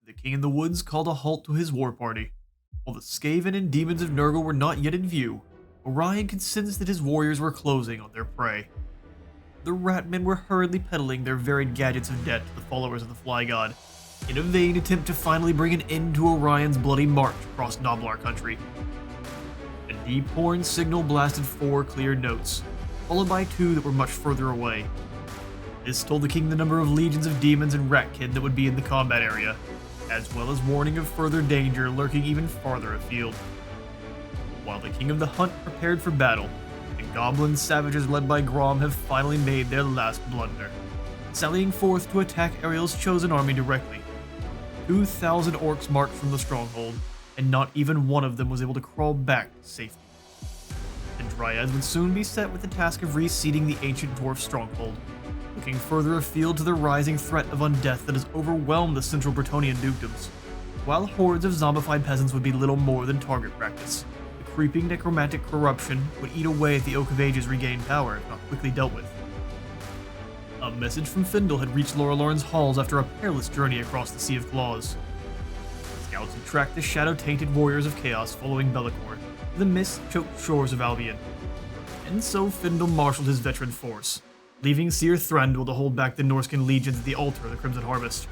the King in the Woods called a halt to his war party. While the Skaven and demons of Nurgle were not yet in view, Orion could sense that his warriors were closing on their prey. The Ratmen were hurriedly peddling their varied gadgets of death to the followers of the Fly God, in a vain attempt to finally bring an end to Orion's bloody march across Noblar country. A deep horn signal blasted 4 clear notes, followed by 2 that were much further away. This told the king the number of legions of demons and ratkin that would be in the combat area, as well as warning of further danger lurking even farther afield. While the king of the hunt prepared for battle, the goblin savages led by Grom have finally made their last blunder, sallying forth to attack Ariel's chosen army directly. 2,000 orcs marched from the stronghold, and not even one of them was able to crawl back to safety. The Dryads would soon be set with the task of reseeding the ancient dwarf stronghold, looking further afield to the rising threat of undeath that has overwhelmed the central Bretonnian dukedoms. While hordes of zombified peasants would be little more than target practice, the creeping necromantic corruption would eat away at the Oak of Ages' regained power if not quickly dealt with. A message from Findle had reached Lorelorn's halls after a perilous journey across the Sea of Claws. Scouts had tracked the shadow-tainted warriors of chaos following Bellicor to the mist-choked shores of Albion. And so Findle marshaled his veteran force, leaving Seer Thranduil to hold back the Norscan legions at the altar of the Crimson Harvest,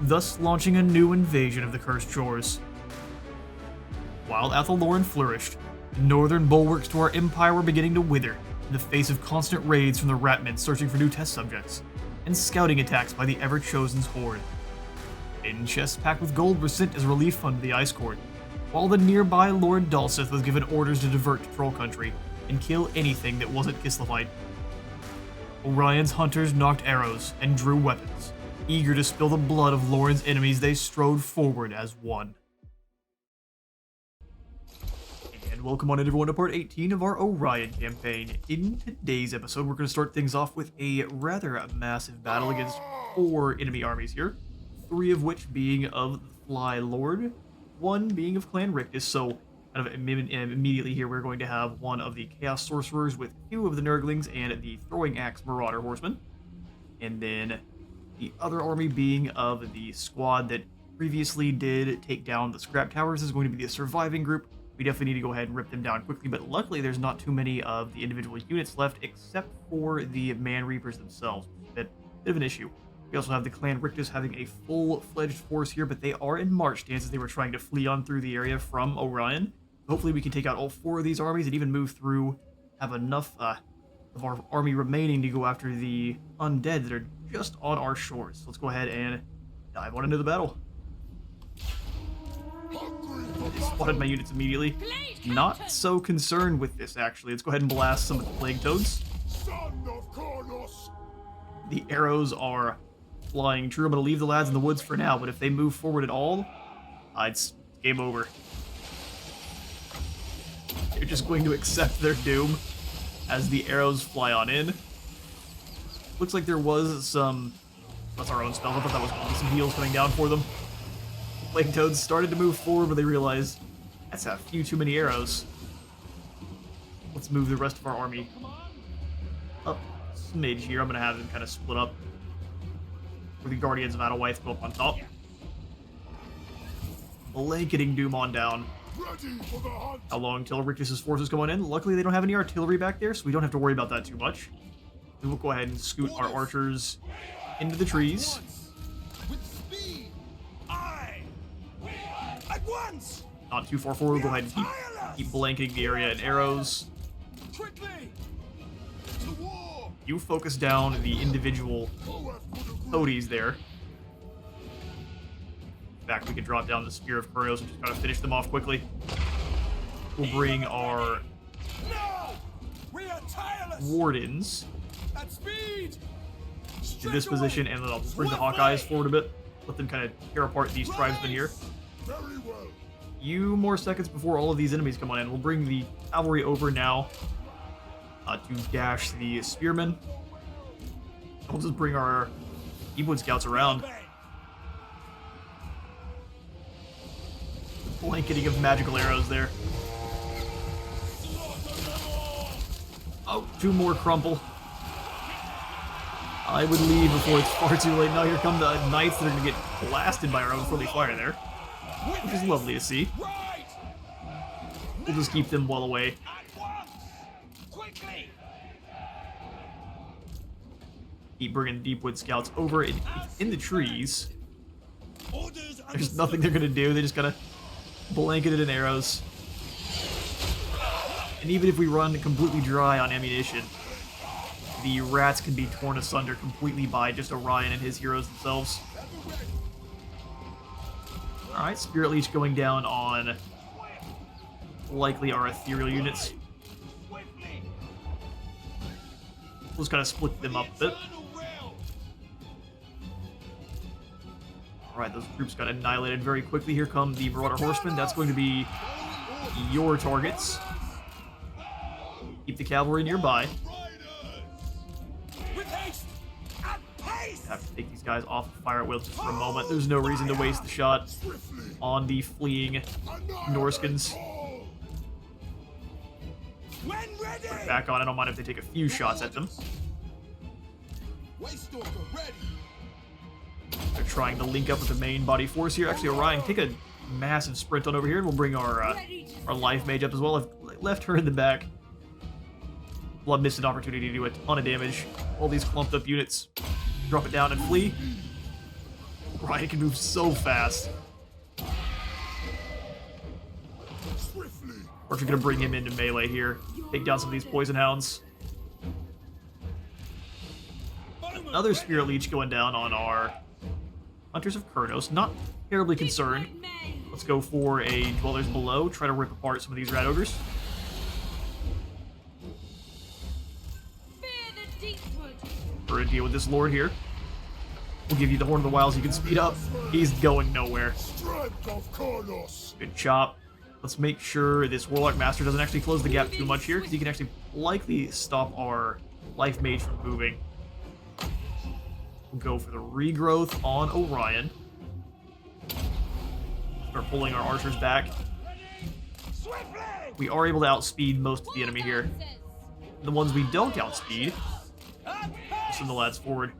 thus launching a new invasion of the Cursed Shores. While Athelloran flourished, the northern bulwarks to our empire were beginning to wither in the face of constant raids from the Ratmen searching for new test subjects, and scouting attacks by the Ever-Chosen's horde. Hidden chests packed with gold were sent as a relief fund to the Ice Court, while the nearby Lord Dalseth was given orders to divert to Troll Country and kill anything that wasn't Kislevite. Orion's hunters knocked arrows and drew weapons. Eager to spill the blood of Lauren's enemies, they strode forward as one. And welcome on everyone to part 18 of our Orion campaign. In today's episode, we're going to start things off with a rather massive battle against 4 enemy armies here, 3 of which being of the Fly Lord, 1 being of Clan Rictus, so kind of immediately here we're going to have 1 of the Chaos Sorcerers with 2 of the Nurglings and the Throwing Axe Marauder Horsemen. And then the other army being of the squad that previously did take down the Scrap Towers is going to be the surviving group. We definitely need to go ahead and rip them down quickly, but luckily there's not too many of the individual units left except for the Man Reapers themselves, which is a bit of an issue. We also have the Clan Rictus having a full-fledged force here, but they are in march stance as they were trying to flee on through the area from Orion. Hopefully we can take out all 4 of these armies and even move through, have enough of our army remaining to go after the undead that are just on our shores. So let's go ahead and dive on into the battle. I spotted my units immediately. Not so concerned with this, actually. Let's go ahead and blast some of the Plague Toads. The arrows are flying true. I'm going to leave the lads in the woods for now, but if they move forward at all, it's game over. They're just going to accept their doom as the arrows fly on in. Looks like there was some... That's our own spell. I thought that was some heals coming down for them. The Plague Toads started to move forward, but they realized that's a few too many arrows. Let's move the rest of our army up a smidge here. I'm going to have them kind of split up. Where the Guardians of Adalwyth go up on top. Blanketing doom on down. How long till Rictus's forces come on in? Luckily, they don't have any artillery back there, so we don't have to worry about that too much. We will go ahead and scoot our archers into the trees. Not too far forward. We'll go ahead and keep blanketing the area in arrows. You focus down the individual toadies there. In fact, we could drop down the Spear of Kurios and just kind of finish them off quickly. We'll bring our Wardens to this position, and then I'll bring the Hawkeyes forward a bit. Let them kind of tear apart these tribesmen here. Few more seconds before all of these enemies come on in. We'll bring the cavalry over now to dash the spearmen. We'll just bring our Ewood scouts around. Blanketing of magical arrows there. Oh, 2 more crumple. I would leave before it's far too late. Now here come the knights that are going to get blasted by our own friendly fire there, which is lovely to see. We'll just keep them well away. Keep bringing Deepwood Scouts over in the trees. There's nothing they're gonna do. They just gotta blanket it in arrows. And even if we run completely dry on ammunition, the rats can be torn asunder completely by just Orion and his heroes themselves. Alright, Spirit Leech going down on likely our ethereal units. We'll just kind of split them up a bit. Alright, those groups got annihilated very quickly. Here come the Marauder Horsemen. That's going to be your targets. Keep the cavalry nearby. Have to take these guys off the fire wheel just for a moment. There's no reason to waste the shot on the fleeing Norskins. Back on, I don't mind if they take a few shots at them. They're trying to link up with the main body force here. Actually, Orion, take a massive sprint on over here, and we'll bring our life mage up as well. I've left her in the back. Blood missed an opportunity to do a ton of damage. All these clumped up units. Drop it down and flee. Orion can move so fast. We're actually going to bring him into melee here. Take down some of these poison hounds. Another Spirit Leech going down on our Hunters of Kurnos. Not terribly concerned. Let's go for a Dwellers Below. Try to rip apart some of these rat ogres. For a deal with this lord here. We'll give you the Horn of the Wilds. You can speed up. He's going nowhere. Good chop. Let's make sure this Warlock Master doesn't actually close the gap too much here, because he can actually likely stop our Life Mage from moving. We'll go for the regrowth on Orion. Start pulling our archers back. We are able to outspeed most of the enemy here. The ones we don't outspeed, we'll send the lads forward.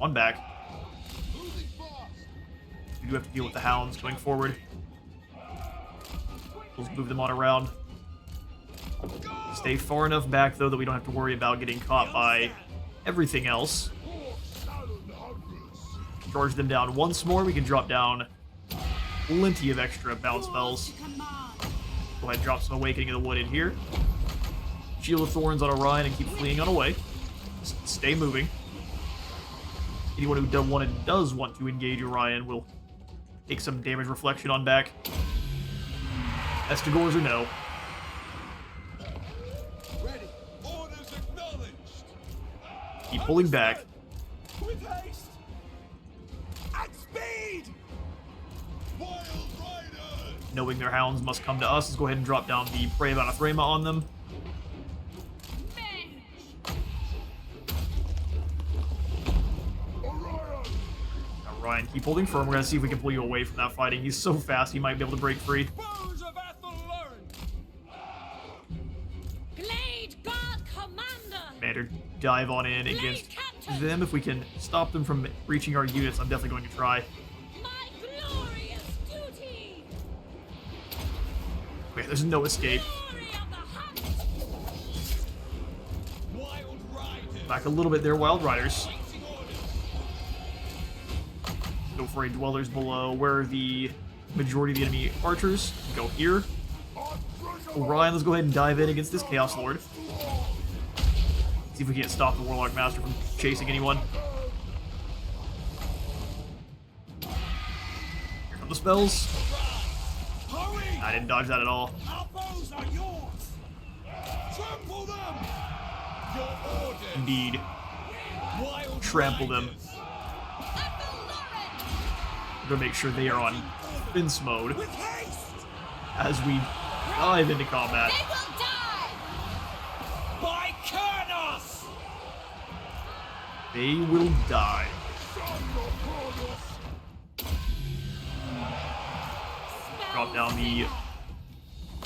On back. We do have to deal with the hounds going forward. We'll move them on around. Stay far enough back, though, that we don't have to worry about getting caught by everything else. Charge them down once more. We can drop down plenty of extra bounce spells. Go ahead and drop some Awakening of the Wood in here. Shield of Thorns on Orion and keep fleeing on away. Just stay moving. Anyone who does want to engage Orion will take some damage reflection on back. Estigors or no. Keep pulling back. With haste and speed. Wild riders. Knowing their hounds must come to us, let's go ahead and drop down the Prey of Anathrema on them. Ryan, keep holding firm. We're going to see if we can pull you away from that fighting. He's so fast, he might be able to break free. Glade Guard Commander! Commander, dive on in against them. If we can stop them from reaching our units, I'm definitely going to try. My glorious duty! Okay, there's no escape. Glory of the hunt! Wild riders. Back a little bit there, Wild Riders. Go for a Dwellers Below, where the majority of the enemy archers go here. Orion, let's go ahead and dive in against this Chaos Lord. See if we can't stop the Warlock Master from chasing anyone. Here come the spells. I didn't dodge that at all. Our bows are yours. Trample them. Your orders. Indeed. Wild Trample them. riders. We're gonna make sure they are on fence mode With haste. as we dive into combat. They will die! By Kurnos. They will die. Drop down the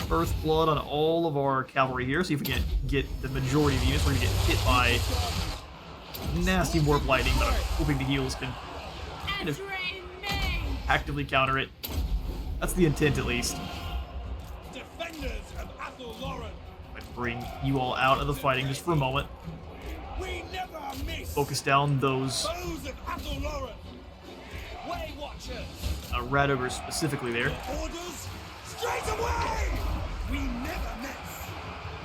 Earth Blood on all of our cavalry here. See if we can get the majority of the units. We're gonna get hit by nasty warp lightning, but I'm hoping the heals can kind of actively counter it. That's the intent, at least. Defenders of Athel Lauren. Might bring you all out of the fighting just for a moment. We never miss. Focus down those Foes of Athel Lauren. Way Watchers. rat ogres specifically there. Orders straight away. We never miss.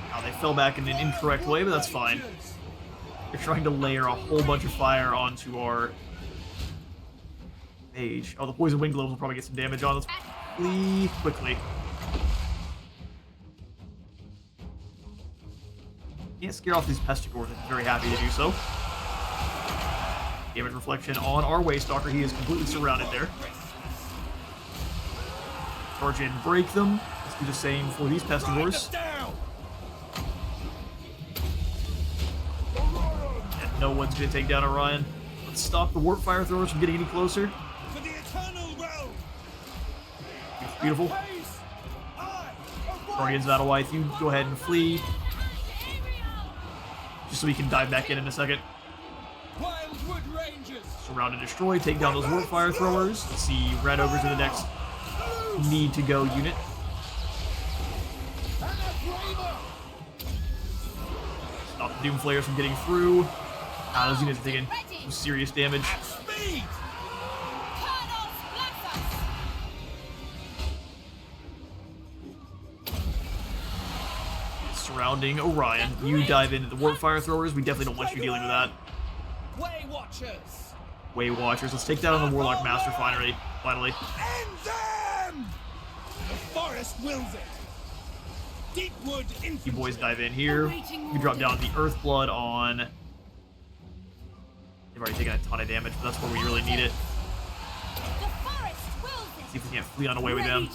Now they fell back in an incorrect way, but that's fine. They're trying to layer a whole bunch of fire onto our mage. Oh, the poison wind globes will probably get some damage on. Let's flee quickly. Can't scare off these pestigores. I'm very happy to do so. Damage reflection on our Waystalker. He is completely surrounded there. Charge in, break them. Let's do the same for these pestigores. And no one's going to take down Orion. Let's stop the warp fire throwers from getting any closer. For the eternal realm. Beautiful. Guardians Battle Wythe, you go ahead and flee. Just so we can dive back in a second. Wildwood Rangers. Surround and destroy, take down those warp fire throwers. Let's see, red ogres in the next need to go unit. Stop the doom flayers from getting through. Those units are taking some serious damage. Speed. Surrounding Orion. You dive into the warp fire throwers. We definitely don't want you dealing with that. Way Watchers. Way Watchers. Let's take down the Warlock Master finally. End them! The forest wills it. Deepwood infantry. You boys dive in here. You drop down the Earth Blood on. They've already taken a ton of damage, but that's where we really need it. See if we can't flee on away with them.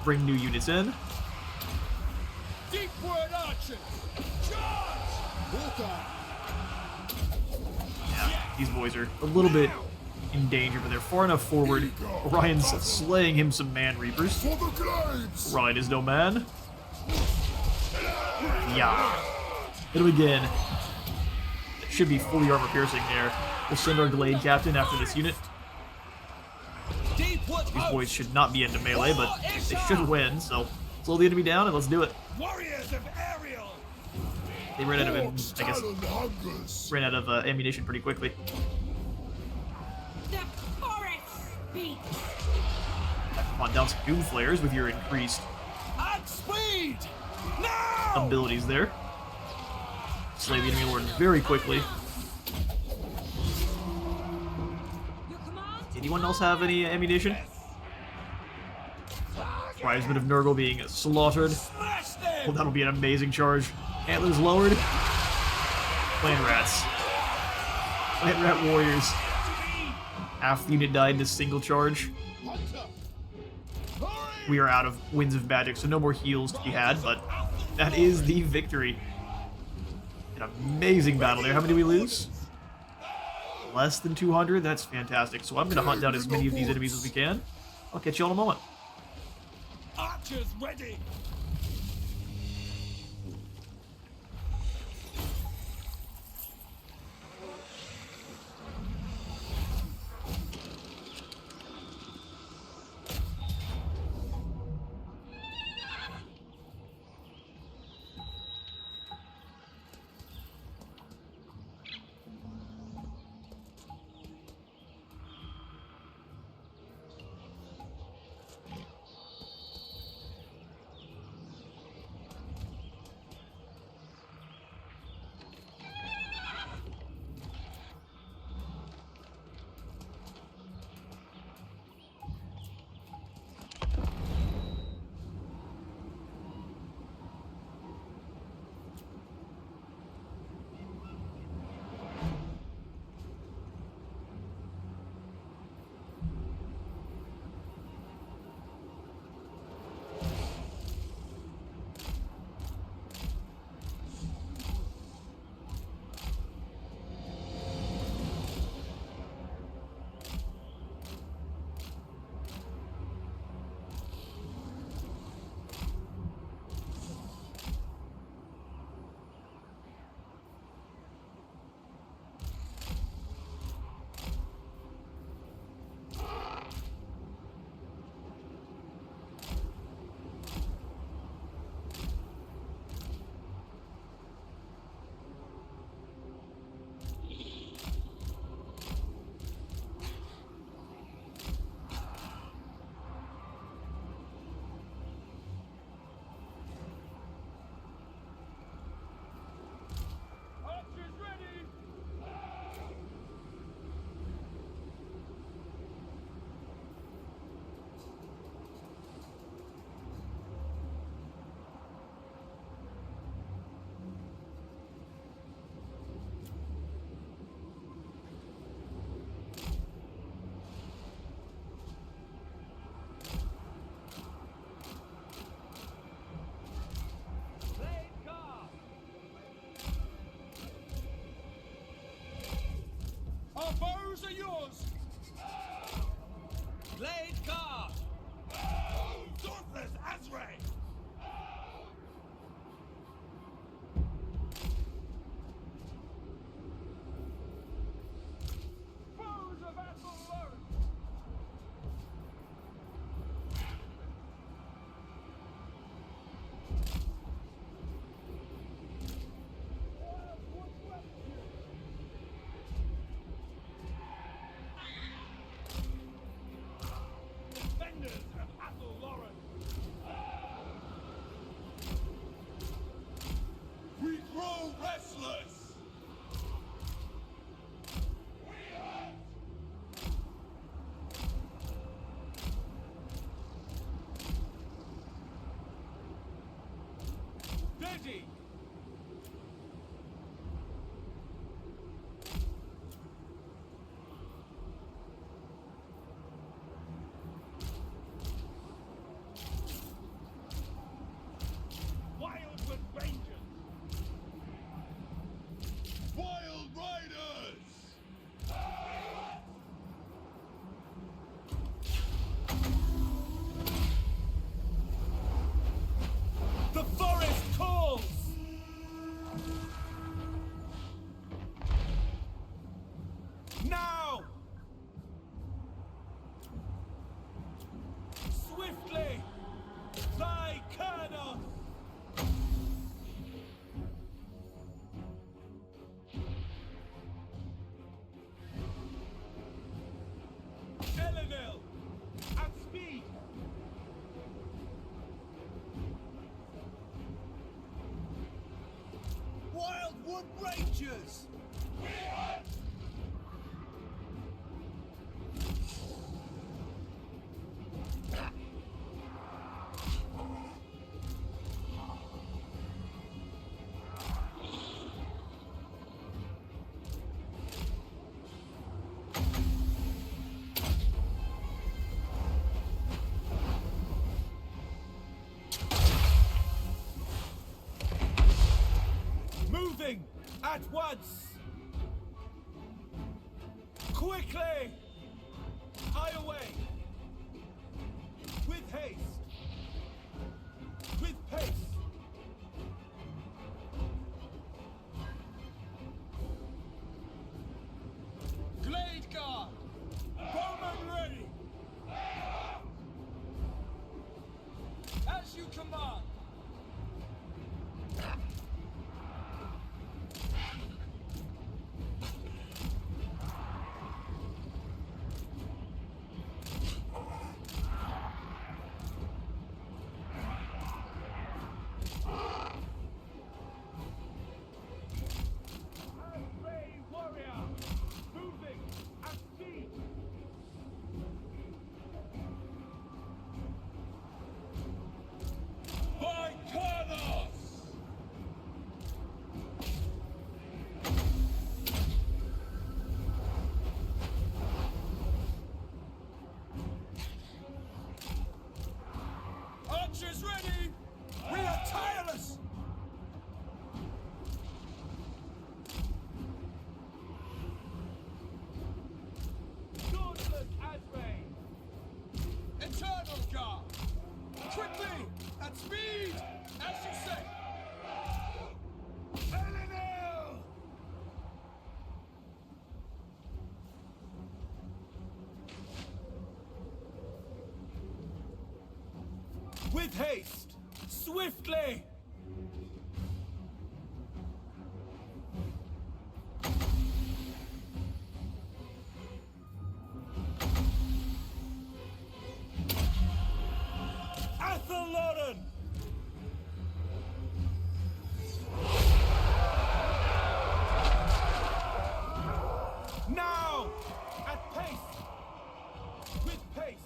Bring new units in. Deepwood archers. Charge! Yeah, these boys are a little bit in danger, but they're far enough forward. Orion's slaying him some man reapers. For the glades. Orion is no man. Yeah. Hit him again. It should be fully armor piercing there. We'll send our Glade Captain after this unit. These boys should not be into melee, but they should win, so slow the enemy down and let's do it. Warriors of Ariel. They ran out of, I guess, ran out of ammunition pretty quickly. The forest speaks. Come on, down some Doom Flares with your increased At speed. Now. abilities there. Slay the enemy lord very quickly. Your command. Anyone else have any ammunition? Tribesmen of Nurgle being slaughtered. Smash them. Well, that'll be an amazing charge. Antlers lowered. Clan Rats. Clan Rat Warriors. Half the unit died in a single charge. We are out of Winds of Magic, so no more heals to be had, but that is the victory. An amazing battle there. How many did we lose? Less than 200? That's fantastic. So I'm going to hunt down as many of these enemies as we can. I'll catch you all in a moment. Archers ready. Shadows! Glade guard! Dauntless Azray! Foes of Athelloren! Defenders of Athelloren! We grow restless! Ready! Wildwood Rangers! Wild Riders! The forest calls! Now! Swiftly! Thy Kernos! Elenil! At speed! Wildwood Rangers! Moving at once! Quickly! Hie away! With haste! With pace! Glade guard! Bowman ready! As you command! Ray warrior! Moving at speed! By Kernos! Archers ready! We are tireless! Dauntless Azray! Eternal guard! Quickly! At speed! As you say! Elenil! With haste! Swiftly! Athelloren! Now! At pace! With pace!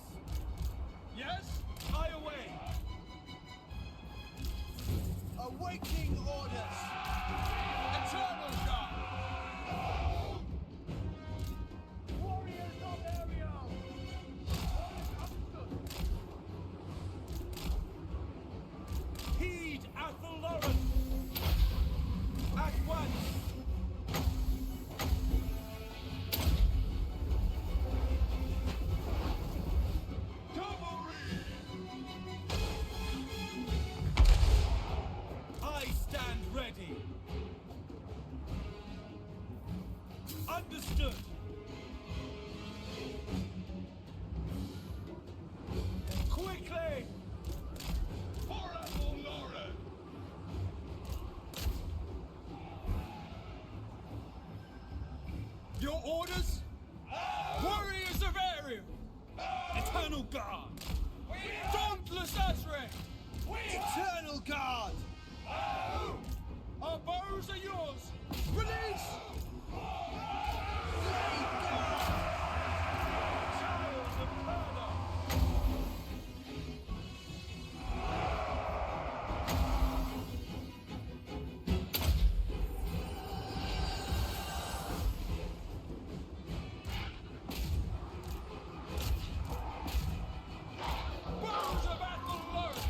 Yes? Hie away! orders? Warriors of Ariel! Eternal Guard! Dauntless Azrael! Eternal Guard! Our bows are yours! Release! Child of murder! Bows of Athelloren!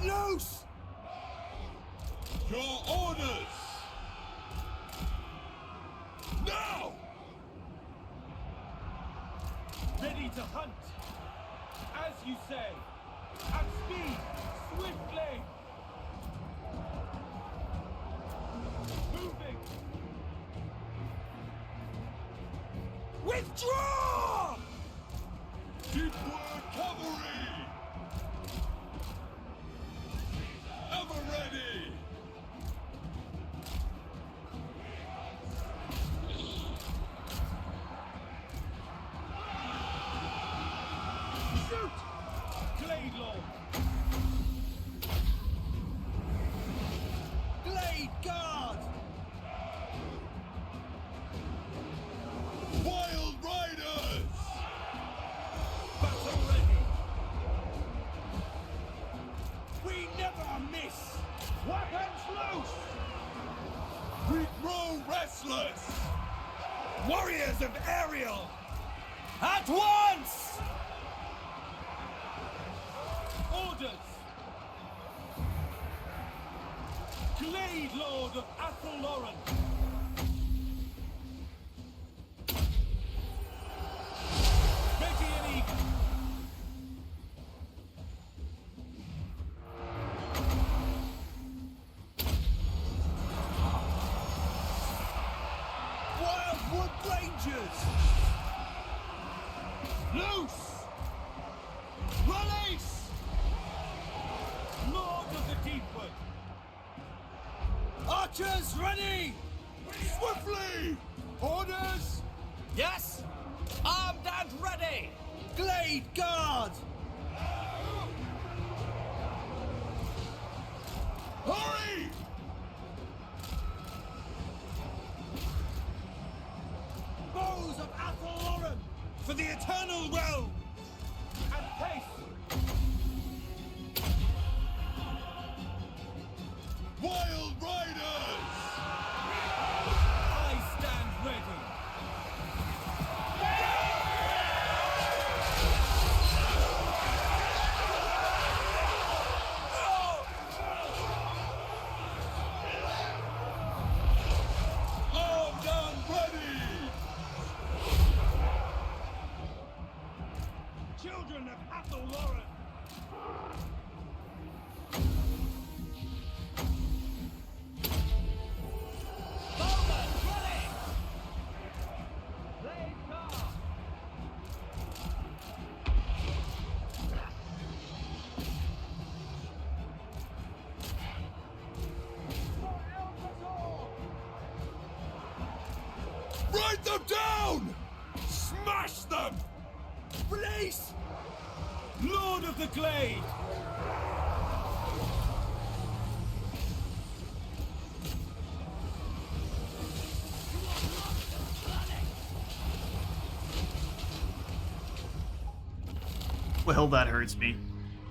Loose! Your orders! Now! Ready to hunt! As you say! At speed! Swiftly! Moving! Withdraw! Deepward cavalry! Ever ready! Shoot! Glade Lord! Glade Guard! Wild Riders! Battle ready! We never miss! Weapons loose! We grow restless! Warriors of Ariel! At once! Orders! Glade Lord of Athelloren! Ready and eager! Wildwood Rangers! Loose! Release! Lord of the Deepwood! Archers ready! Swiftly! Orders! Yes! Armed and ready! Glade Guard! Hurry! Bows of Athelloren for the eternal realm! And pace! Wild Riders! I stand ready! Armed and ready! Children of Athelloren! Bowmen ready! Blade guard! For Elves! Write them down! Smash them! Release! Lord of the Glade! Well, that hurts me.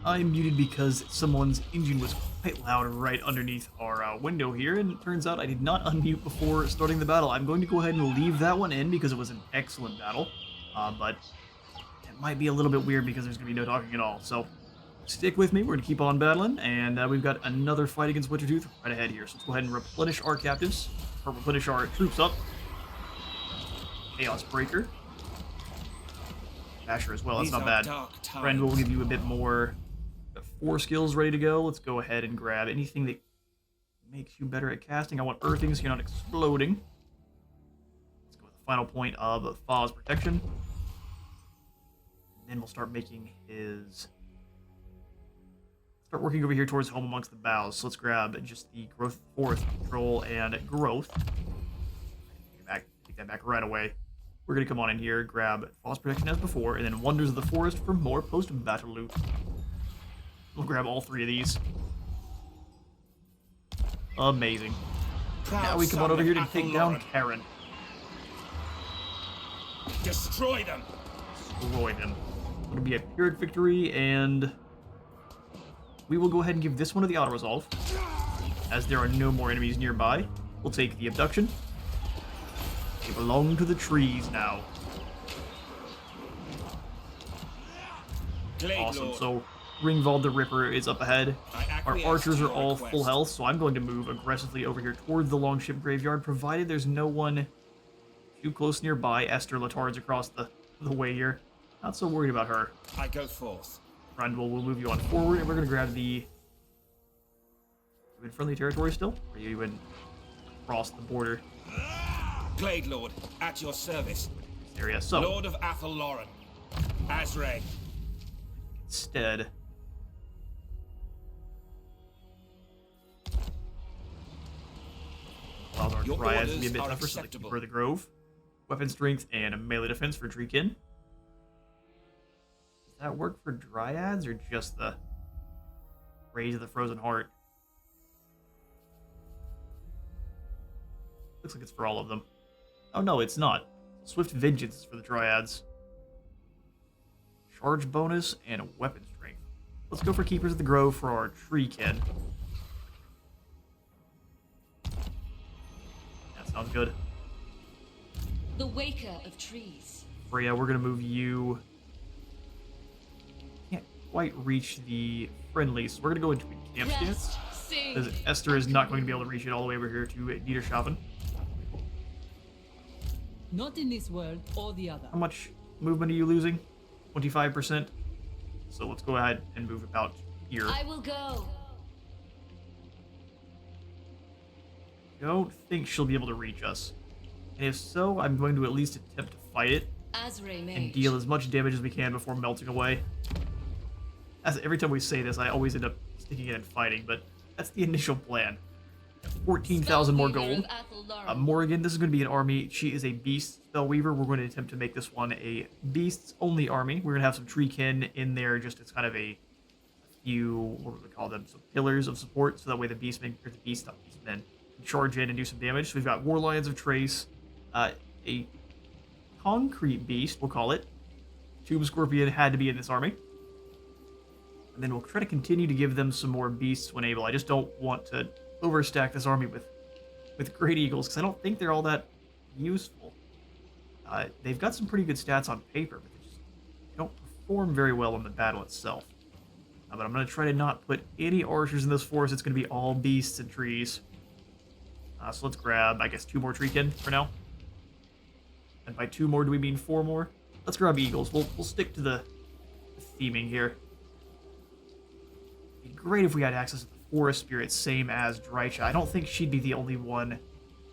I muted because someone's engine was quite loud right underneath our window here, and it turns out I did not unmute before starting the battle. I'm going to go ahead and leave that one in because it was an excellent battle, but it might be a little bit weird because there's going to be no talking at all. So stick with me. We're going to keep on battling, and we've got another fight against Wintertooth right ahead here. So let's go ahead and replenish our captives, or replenish our troops up. Chaos Breaker. Basher as well, that's not bad. Friend will give you a bit more. Got 4 skills ready to go. Let's go ahead and grab anything that makes you better at casting. I want earthing so you're not exploding. Let's go with the final point of Faw's Protection. then we'll start making his... Start working over here towards home amongst the boughs. So let's grab just the growth forest control and growth. Take that back right away. We're going to come on in here, grab Frost Protection as before, and then Wonders of the Forest for more post-battle loot. We'll grab all 3 of these. Amazing. Now we come on over here to take down Karen. Destroy them. Destroy them. It'll be a Pyrrhic victory, and we will go ahead and give this one to the auto-resolve. As there are no more enemies nearby, we'll take the abduction. They belong to the trees now. Awesome. So Ringvald the Ripper is up ahead. Our archers are all full health, so I'm going to move aggressively over here towards the Longship Graveyard, provided there's no one too close nearby. Esther Latard's across the way here. Not so worried about her. I go forth. Randall, we'll move you on forward, and we're going to grab the... You in friendly territory still? Or are you in across the border? Glade Lord, at your service. Area. So, Lord of Athelloren. Azray. instead... allows our Your Dryads to be a orders bit are tougher, so they acceptable. keep the Grove. Weapon strength and a melee defense for Dreekin. Does that work for Dryads or just the Raise of the Frozen Heart? Looks like it's for all of them. Oh no, it's not. Swift Vengeance is for the Dryads. Charge bonus and a weapon strength. Let's go for Keepers of the Grove for our Treekin. That sounds good. The Waker of Trees. Freya, we're gonna move you. Can't quite reach the friendly, so we're gonna go into a camp stance. Rest, sing. Because Esther is not going to be able to reach it all the way over here to Niederschaffen. Not in this world or the other. How much movement are you losing? 25%. So let's go ahead and move about here. I will go. Don't think she'll be able to reach us. And if so, I'm going to at least attempt to fight it Azray Mage. and deal as much damage as we can before melting away. As every time we say this, I always end up sticking it and fighting, but that's the initial plan. 14,000 more gold. Morrigan, this is going to be an army. She is a beast spellweaver. We're going to attempt to make this one a beasts-only army. We're going to have some treekin in there, just as kind of a few, what do we call them, some pillars of support, so that way the beastmen, or the beast, not beastmen, can charge in and do some damage. So we've got War Lions of Trace, a concrete beast, we'll call it. Tomb Scorpion had to be in this army. And then we'll try to continue to give them some more beasts when able. I just don't want to overstack this army with Great Eagles, because I don't think they're all that useful. They've got some pretty good stats on paper, but they don't perform very well in the battle itself. But I'm going to try to not put any archers in this force. It's going to be all beasts and trees. So let's grab, I guess, 2 more treekin for now. And by 2 more, do we mean 4 more? Let's grab eagles. We'll stick to the theming here. It'd be great if we had access to the forest spirits, same as Drycha. I don't think she'd be the only one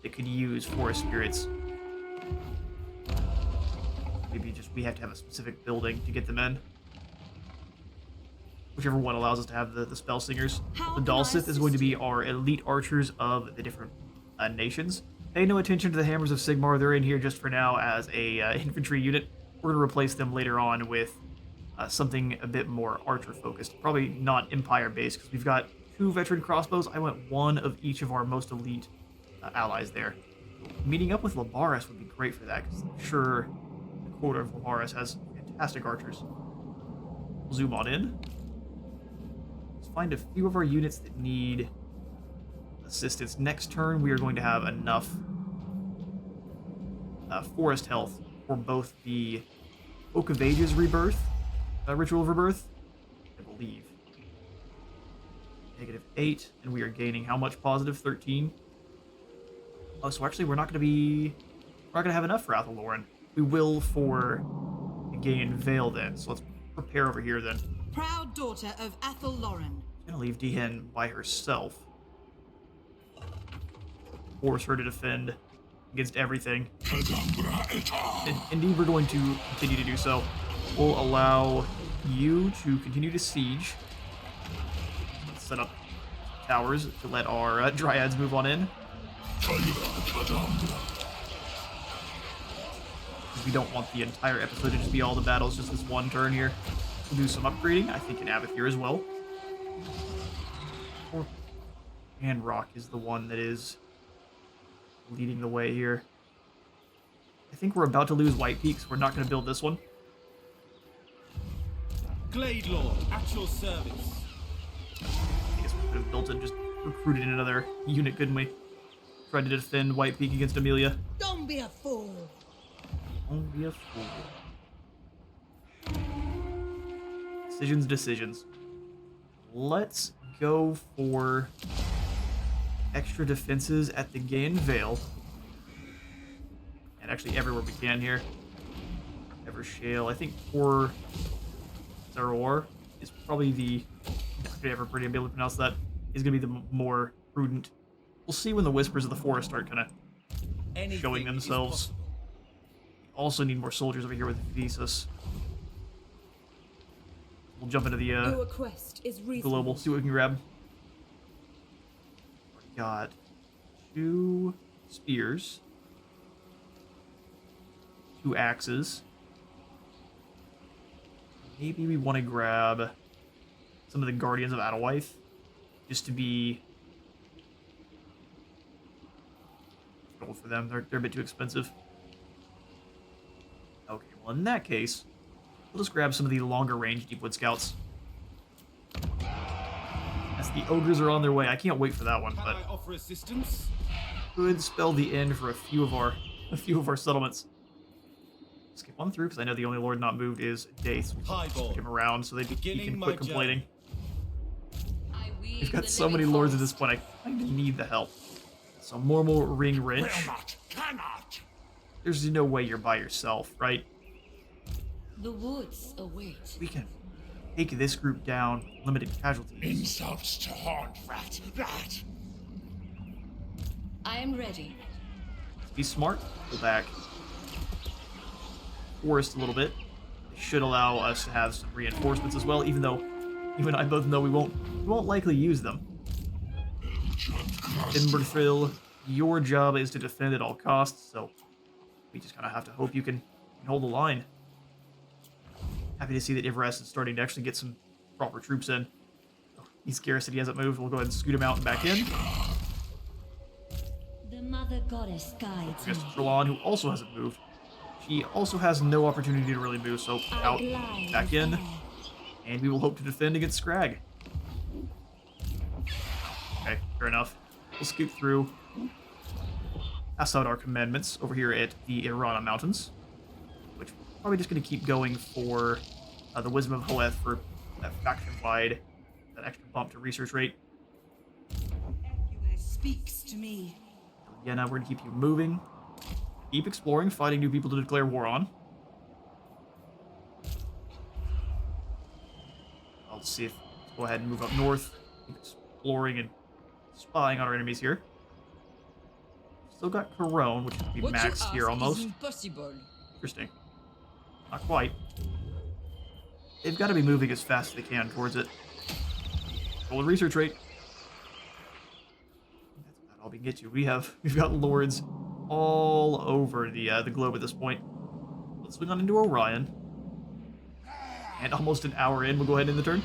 that could use forest spirits. Maybe just we have to have a specific building to get them in. Whichever one allows us to have the spell singers. How The can I Dalsith is going to be assist our elite archers of the different nations. Pay no attention to the Hammers of Sigmar. They're in here just for now as a infantry unit. We're going to replace them later on with something a bit more archer-focused. Probably not Empire-based, because we've got 2 veteran crossbows. I went 1 of each of our most elite allies there. Meeting up with Labaris would be great for that, because I'm sure the quarter of Labaris has fantastic archers. We'll zoom on in. Let's find a few of our units that need assistance. Next turn, we are going to have enough forest health for both the Oak of Ages rebirth, Ritual of Rebirth, I believe. -8, and we are gaining how much positive? 13. Oh, so actually we're not going to have enough for Athelloren. We will for gain Vale then. So let's prepare over here then. Proud daughter of Athelloren. Gonna leave Dehen by herself. Force her to defend against everything. And indeed, we're going to continue to do so. We'll allow you to continue to siege. Set up towers to let our dryads move on in. We don't want the entire episode to just be all the battles, just this one turn here. We'll do some upgrading, I think, in Abathir as well. And Rock is the one that is leading the way here. I think we're about to lose White Peak, so we're not going to build this one. Glade Lord, at your service. I guess we could have built it, just recruited in another unit, couldn't we? Tried to defend White Peak against Amelia. Don't be a fool. Don't be a fool. Decisions. Let's go for extra defenses at the Gain Vale. And actually everywhere we can here. Evershale. I think poor Zaror is probably the... I could ever pretty be able to pronounce that. Is going to be the more prudent. We'll see when the Whispers of the Forest start kind of showing themselves. We also need more soldiers over here with Visas. We'll jump into the Your quest is global, see what we can grab. We got 2 spears, 2 axes. Maybe we want to grab some of the Guardians of Adelwyth, just to be gold for them. They're a bit too expensive. Okay, well in that case, we'll just grab some of the longer range Deepwood Scouts. As the ogres are on their way, I can't wait for that one, Can but I offer assistance? could spell the end for a few of our settlements. Skip on through because I know the only lord not moved is Dace. Highball. Him around so he Beginning can my quit complaining. I wield We've got the so many living lords at force. this point. I kind of need the help. So Mormal Ring Wrench. Cannot. There's no way you're by yourself, right? The woods await. We can take this group down, limited casualties. Insults to haunt that. I am ready. Be smart, pull back. Forest a little bit. It should allow us to have some reinforcements as well, even though you and I both know we won't likely use them. Timberthrill, your job is to defend at all costs, so we just kind of have to hope you can hold the line. Happy to see that Ivras is starting to actually get some proper troops in. He's Garrus said he hasn't moved. We'll go ahead and scoot him out and back in. The mother goddess guides I guess me. Trelawn, who also hasn't moved. She also has no opportunity to really move, so out, back in, and we will hope to defend against Scrag. Okay, fair enough. We'll scoot through. Pass out our commandments over here at the Irana Mountains, which we're probably just going to keep going for the Wisdom of Hoeth for that faction-wide, that extra bump to research rate. Speaks to me. Yeah, now we're going to keep you moving. Keep exploring, finding new people to declare war on. I'll see if let's go ahead and move up north. Keep exploring and spying on our enemies here. Still got Corone, which should be What you maxed here ask almost. is impossible. Interesting. Not quite. They've got to be moving as fast as they can towards it. Roll the research rate. That's about all we can get to. We've got lords all over the globe at this point. Let's swing on into Orion. And almost an hour in, we'll go ahead and end the turn.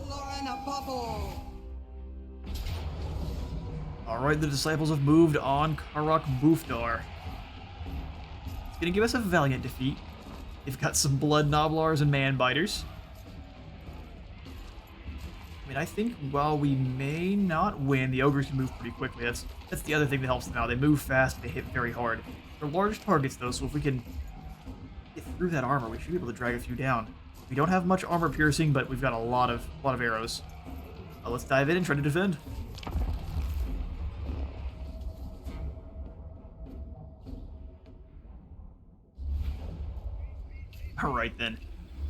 Lauren a bubble. Alright, the disciples have moved on Karak Bufdar. It's gonna give us a valiant defeat. They've got some blood Noblars and man-biters. I mean, I think while we may not win, the ogres can move pretty quickly. That's the other thing that helps them out. They move fast, they hit very hard. They're large targets though, so if we can get through that armor, we should be able to drag a few down. We don't have much armor piercing, but we've got a lot of arrows. Let's dive in and try to defend. Alright then.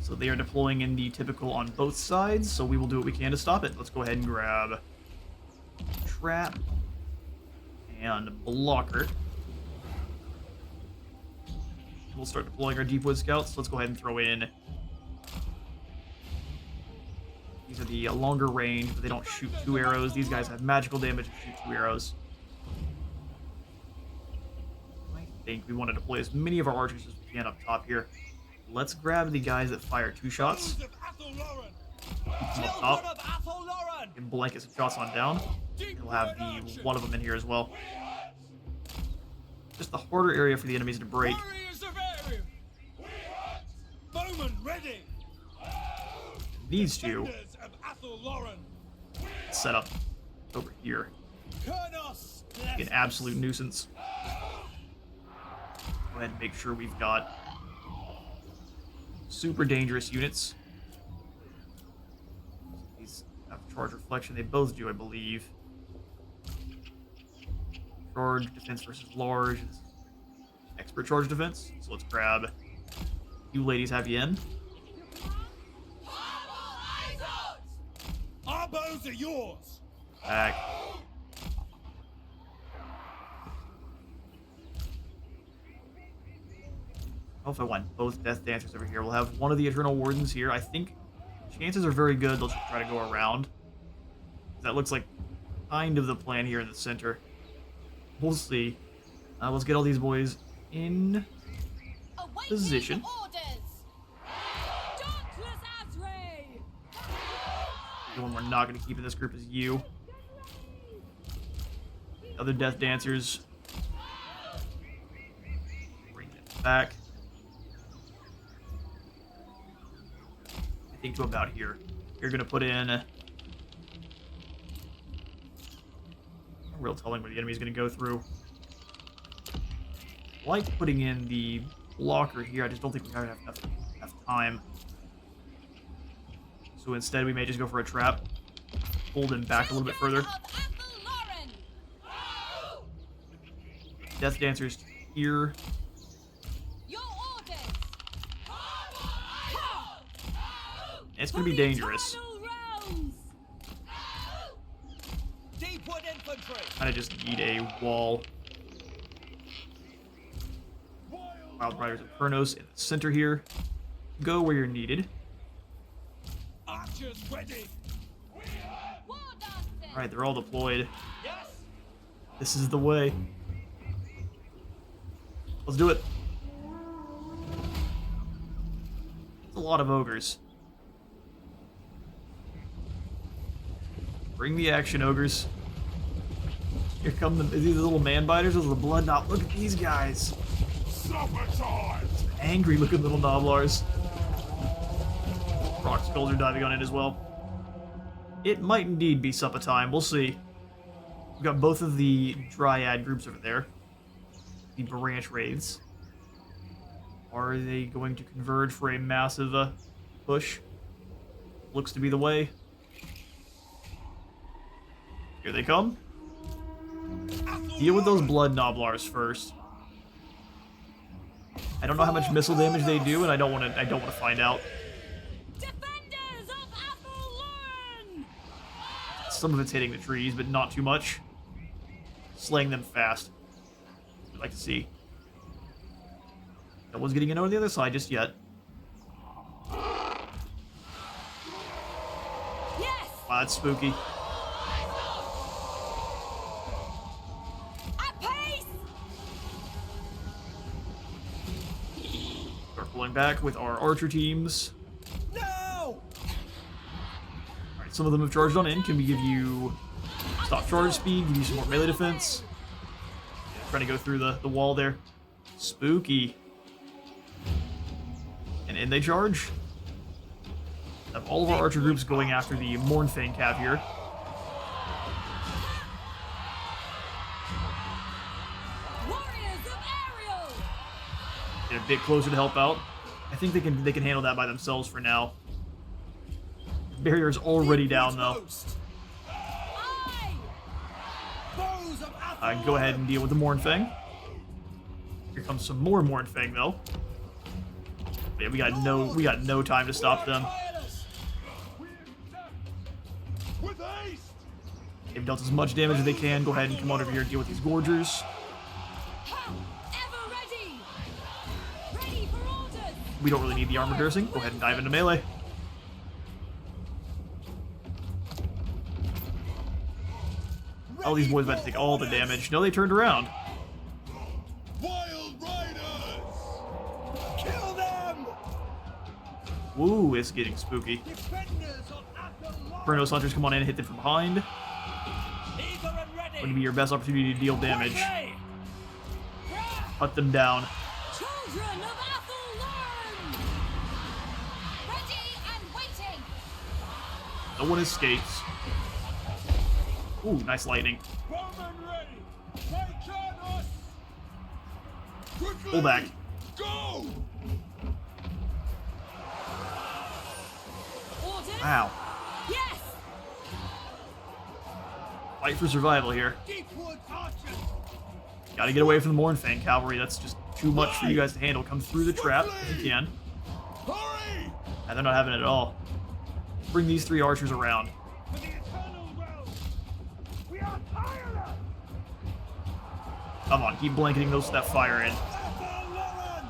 So they are deploying in the typical on both sides, so we will do what we can to stop it. Let's go ahead and grab Trap and Blocker. We'll start deploying our deep wood scouts. Let's go ahead and throw in. These are the longer range, but they don't shoot 2 arrows. These guys have magical damage and shoot 2 arrows. I think we want to deploy as many of our archers as we can up top here. Let's grab the guys that fire 2 shots. Keep them up top. And blanket some shots on down. And we'll have the one of them in here as well. Just the harder area for the enemies to break. Bowman ready. These two set up over here. An absolute nuisance. Go ahead and make sure we've got super dangerous units. These have charge reflection. They both do, I believe. Charge defense versus large. Expert charge defense. So let's grab. You ladies have you in. Our bows are yours. Back. Oh, if I want both Death Dancers over here, we'll have one of the Eternal Wardens here. I think chances are very good they'll just try to go around. That looks like kind of the plan here in the center. We'll see. Let's get all these boys in position. The one we're not going to keep in this group is you. Other Death Dancers. Bring it back. I think to about here. You're going to put in... No real telling where the enemy's going to go through. I like putting in the blocker here. I just don't think we have enough time. So instead, we may just go for a trap. Pull them back a little bit further. Death Dancers here. And it's going to be dangerous. Kind of just need a wall. Wild Riders of Pernos in the center here. Go where you're needed. Ready. Alright, they're all deployed. This is the way. Let's do it. It's a lot of ogres. Bring the action, ogres. Here come these little man biters with the blood knob. Look at these guys. Angry looking little Noblars. Rock skulls are diving on it as well. It might indeed be supper time. We'll see. We've got both of the Dryad groups over there. The branch wraiths. Are they going to converge for a massive push? Looks to be the way. Here they come. Deal with those blood Noblars first. I don't know how much missile damage they do, and I don't want to find out. Some of it's hitting the trees, but not too much. Slaying them fast. I'd like to see. No one's getting in on the other side just yet. Yes. Wow, that's spooky. At pace. Start pulling back with our archer teams. Some of them have charged on in. Can we give you stop charge speed? Give you some more melee defense? Trying to go through the wall there. Spooky. And in they charge. Have all of our archer groups going after the Mournfang Cav here. Get a bit closer to help out. I think they can handle that by themselves for now. Barrier's already down though. Go ahead and deal with the Mournfang. Here comes some more Mournfang though. Yeah, we got no time to stop them. They've dealt as much damage as they can. Go ahead and come on over here and deal with these Gorgers. We don't really need the armor piercing. Go ahead and dive into melee. All these boys about to take all the damage. No, they turned around. Wild Riders! Kill them! Ooh, it's getting spooky. Defenders of Athel Chronos Hunters, come on in and hit them from behind. Eager and ready! Would be your best opportunity to deal damage. Cut them down. Children of Athel, learn! Ready and waiting! No one escapes. Ooh, nice lightning. Bowman ready! Take on us! Quickly! Pull back. Go! Orders? Wow. Yes! Fight for survival here. Deepwood archers! Gotta get away from the Mournfang cavalry. That's just too much for you guys to handle. Come through the trap if you can. Hurry! And they're not having it at all. Bring these 3 archers around. For the eternal realm! We are tireless! Come on, keep blanketing that fire in. Athel Lauren!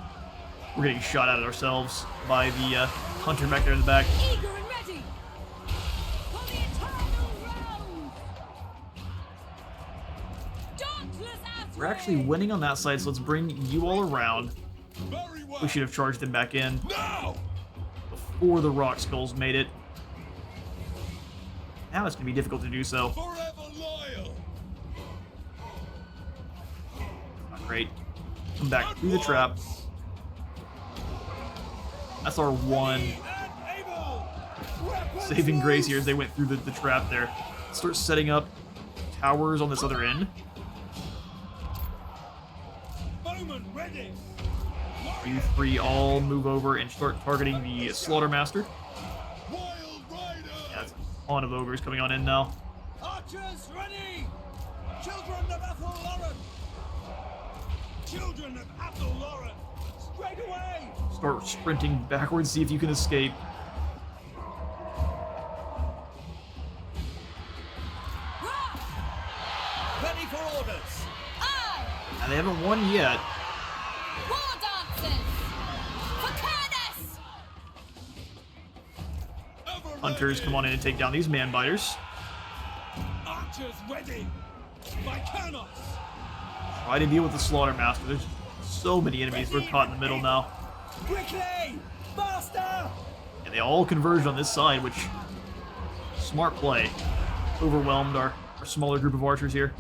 We're getting shot at ourselves by the hunter back there in the back. Eager and ready! For the eternal realm! Dauntless as We're actually winning on that side, so let's bring you all around. Very well! We should have charged them back in Now! before the rock skulls made it. Now it's going to be difficult to do so. Forever loyal! Not great. Come back through the trap. That's our one And able! Weapons saving grace here as loose! they went through the trap there. Start setting up towers on this other end. Bowman ready! You 3 all move over and start targeting the Slaughtermaster. Wild Riders! That's a ton of ogres coming on in now. Archers ready! Children of Athel Lauren! Children of Athel Lauren! Straight away! Start sprinting backwards, see if you can escape. Ready for orders! I, Now, they haven't won yet. war dancers! For Kurnis! Ever Hunters, ready! come on in and take down these man-biters. Archers ready! By Kurnos! Try to deal with the Slaughtermaster. There's so many enemies. We're caught in the middle now. Quickly! Faster! And they all converged on this side, which... Smart play. Overwhelmed our smaller group of archers here.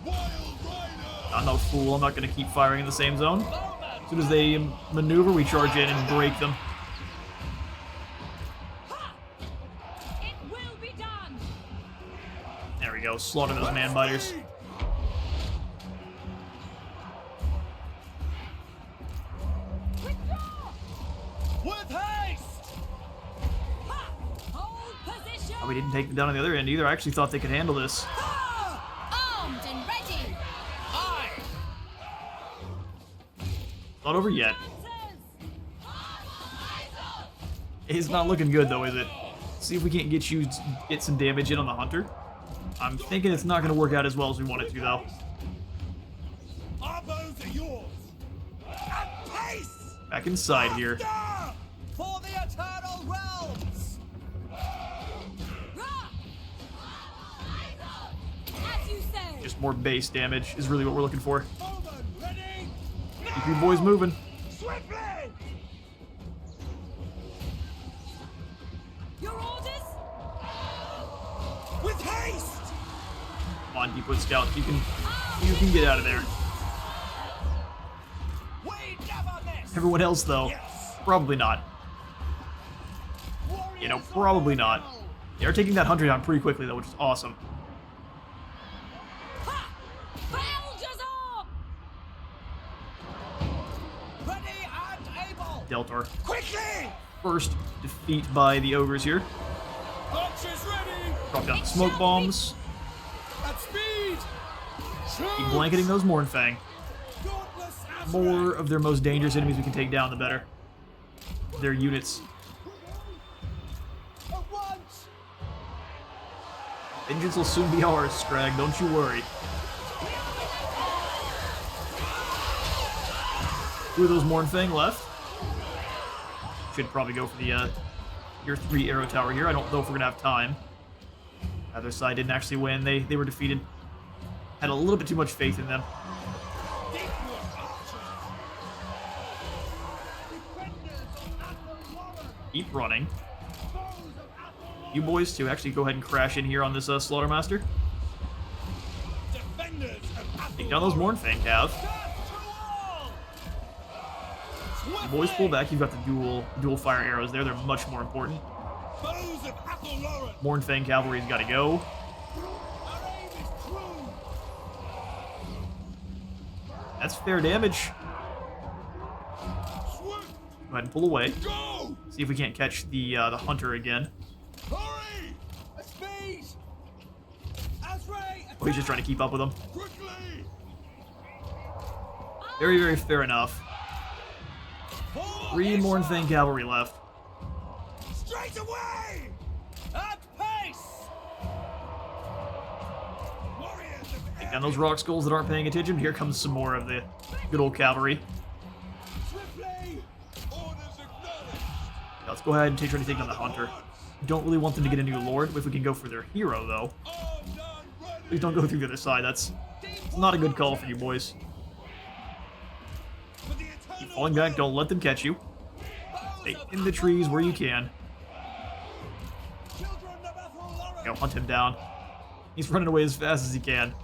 Wild Riders! I'm no fool. I'm not going to keep firing in the same zone. As soon as they maneuver, we charge in and break them. It will be done! There we go. Slaughter those man-biters. Withdraw! With haste! Ha! Hold position! Oh, we didn't take them down on the other end either. I actually thought they could handle this. Armed and ready! Aye! Not over yet. It's not looking good though, is it? See if we can't get some damage in on the hunter. I'm thinking it's not going to work out as well as we want it to though. Our bows are yours! And pace! Back inside here. Faster! For the eternal realms! Rah! As you say! Just more base damage is really what we're looking for. Bowman ready! Keep your boys moving. Swiftly! Your orders? With haste! Come on, Deepwood Scouts. You can get out of there. We never miss! Everyone else though, Yes! probably not. You know, probably not. They are taking that hunter down pretty quickly though, which is awesome. Ha! Baldazar! Ready and able! Deltar. Quickly! First defeat by the ogres here. Archers ready! Drop down the smoke bombs. At speed! Keep blanketing those Mournfang. Dauntless as More of their most dangerous enemies we can take down, the better. Their units. at once! Vengeance will soon be ours, Scrag, don't you worry. 2 of those Mournfang left. Should probably go for the your 3 arrow tower here. I don't know if we're gonna have time. Other side didn't actually win. They were defeated. Had a little bit too much faith in them. Keep running. You boys too. Actually, go ahead and crash in here on this Slaughtermaster. Take down those Mournfang Cav. You boys pull back. You've got the dual fire arrows there. They're much more important. Mournfang Cavalry's got to go. That's fair damage. Go ahead and pull away. See if we can't catch the hunter again. Hurry! A speed! Oh, he's just trying to keep up with him. Very, very fair enough. 3 Mournfang Cavalry left. Straight away! At pace! Take down those rock skulls that aren't paying attention. Here comes some more of the good old cavalry. Swiftly! Orders acknowledged! Let's go ahead and try to take down the hunter. Don't really want them to get a new lord. If we can go for their hero, though. Please don't go through the other side. It's not a good call for you boys. Keep falling back. Don't let them catch you. Stay in the trees where you can. Go hunt him down. He's running away as fast as he can.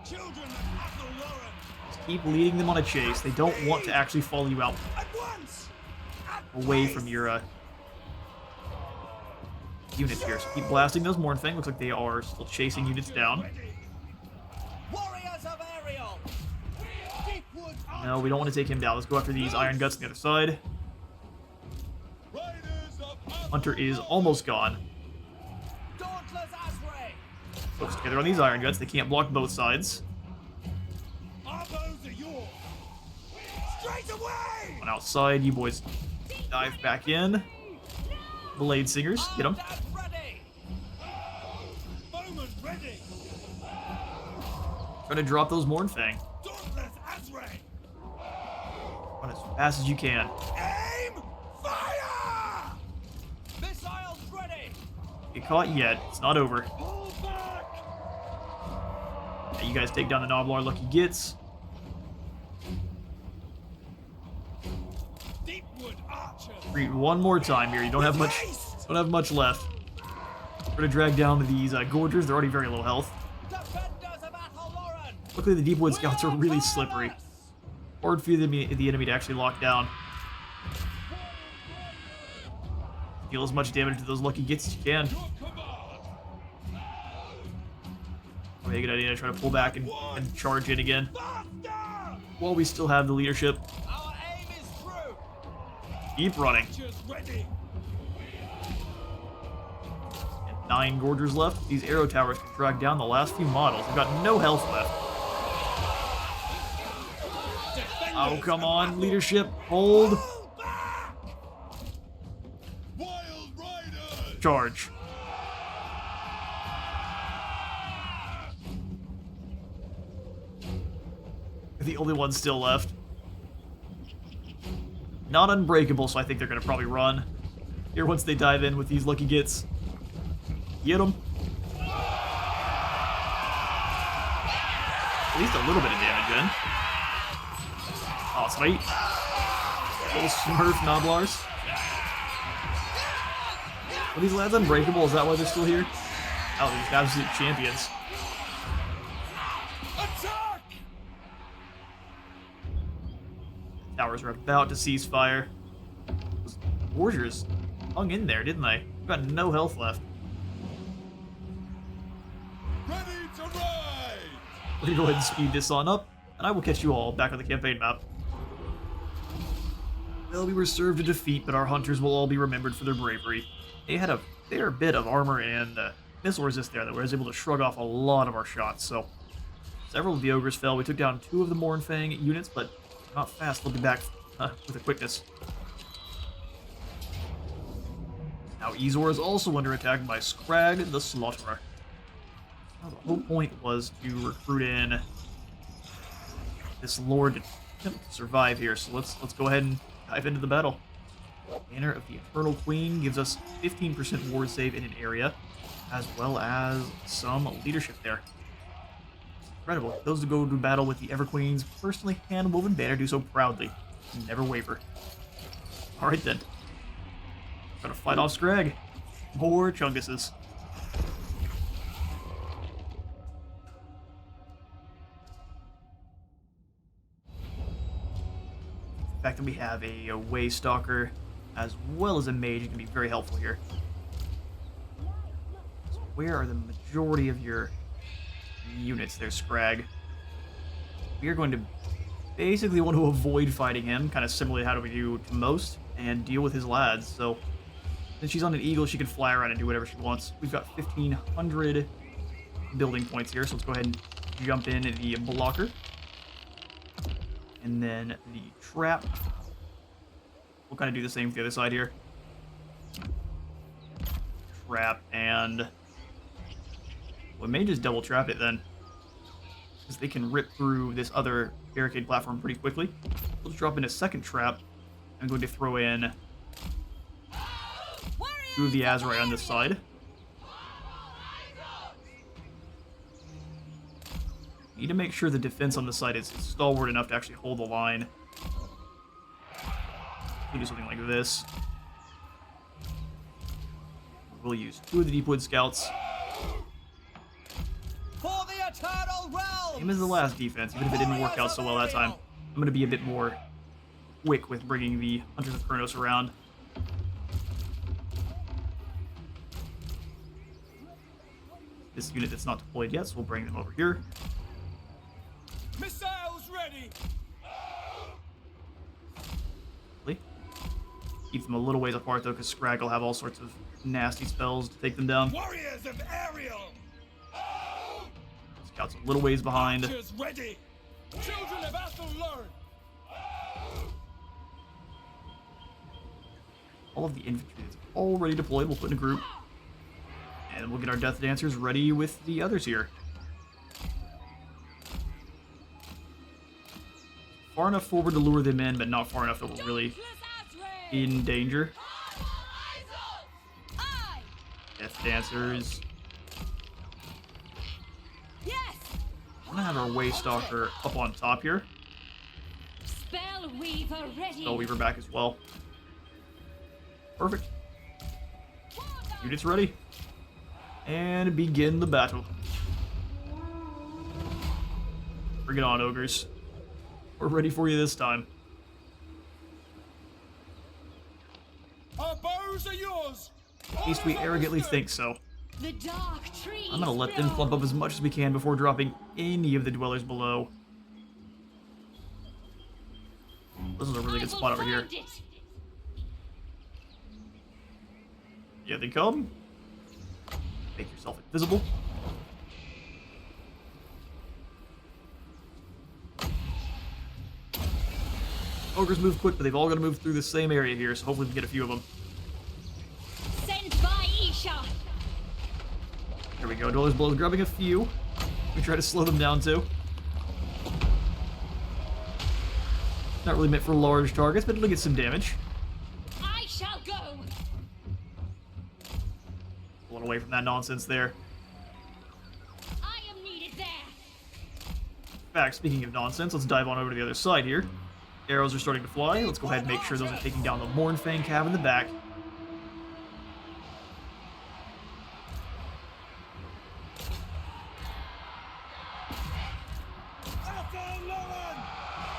Just keep leading them on a chase. They don't want to actually follow you out away from your units here. So keep blasting those Mournfang. Looks like they are still chasing units down. No, we don't want to take him down. Let's go after these Iron Guts on the other side. Hunter is almost gone. Focus together on these Iron Guts. They can't block both sides. On outside, you boys dive back in. Blade Singers, get them. Trying to drop those Mournfang. Run as fast as you can. Aim! Fire! Missiles ready! Get caught yet. It's not over. Pull back! Yeah, you guys take down the Noblar Lucky Gits. Deepwood archers! Retreat one more time here. You don't have much left. We're gonna drag down these Gorgers. They're already very low health. Luckily, the Deepwood Scouts are really slippery. Hard for the enemy to actually lock down. Deal as much damage to those Lucky Gits as you can. Probably a good idea to try to pull back and charge in again. While we still have the leadership. Keep running. And 9 Gorgers left. These arrow towers can drag down the last few models. They've got no health left. Oh, come on, leadership. Hold. Charge. The only one still left. Not unbreakable, so I think they're going to probably run. Here once they dive in with these Lucky Gits. Get them. At least a little bit of damage in. Oh, sweet. Little Smurf Noblars. Are these lads unbreakable? Is that why they're still here? Oh, these absolute champions. Attack! Towers are about to cease fire. Those Warriors hung in there, didn't they? They've got no health left. Ready to ride! We're gonna go ahead and speed this on up, and I will catch you all back on the campaign map. Well, we were served a defeat, but our hunters will all be remembered for their bravery. They had a fair bit of armor and missile resist there that was able to shrug off a lot of our shots, so several of the ogres fell. We took down 2 of the Mournfang units, but not fast looking back with a quickness. Now Ezor is also under attack by Scrag the Slaughterer. Now, the whole point was to recruit in this lord to attempt to survive here. So let's go ahead and dive into the battle. Banner of the Eternal Queen gives us 15% ward save in an area, as well as some leadership there. Incredible. Those who go to battle with the Everqueen's personally hand-woven banner do so proudly and never waver. Alright then. Gotta fight off Scrag. More Chunguses. The fact that we have a Waystalker as well as a mage is going to be very helpful here. So where are the majority of your units there, Scrag? We are going to basically want to avoid fighting him, kind of similarly how do we do to most, and deal with his lads. So since she's on an eagle, she can fly around and do whatever she wants. We've got 1,500 building points here, so let's go ahead and jump in the blocker. And then the trap. We'll kind of do the same with the other side here. Trap, and we may just double trap it then, because they can rip through this other barricade platform pretty quickly. Let's drop in a second trap. I'm going to throw in 2 of the Azrai on this side. Need to make sure the defense on this side is stalwart enough to actually hold the line. We'll do something like this. We'll use 2 of the Deepwood Scouts. For the Eternal Realm! Same as the last defense, even if it didn't work out so well that time. I'm going to be a bit more quick with bringing the Hunters of Kronos around. This unit that's not deployed yet, so we'll bring them over here. Missiles ready! Keep them a little ways apart though, because Scrag will have all sorts of nasty spells to take them down. Warriors of Ariel! Scouts a little ways behind. Archers ready! Children of Athel learn! All of the infantry is already deployed. We'll put in a group. And we'll get our Death Dancers ready with the others here. Far enough forward to lure them in, but not far enough that we're really in danger. Death Dancers. Yes. I'm gonna have our Waystalker up on top here. Spellweaver ready. Spellweaver back as well. Perfect. Units ready. And begin the battle. Bring it on, ogres. We're ready for you this time. Our bows are yours! At least we arrogantly think so. The dark trees. I'm gonna let them clump up as much as we can before dropping any of the dwellers below. This is a really good spot over here. Yeah, they come. Make yourself invisible. Ogres move quick, but they've all got to move through the same area here, so hopefully we can get a few of them. Sent by Isha. There we go. Dwellers below is grabbing a few. We try to slow them down too. Not really meant for large targets, but it'll get some damage. I shall go. Pulling away from that nonsense there. I am needed there. In fact, speaking of nonsense, let's dive on over to the other side here. Arrows are starting to fly. Let's go ahead and make sure those are taking down the Mournfang Cav in the back. Athel Lauren!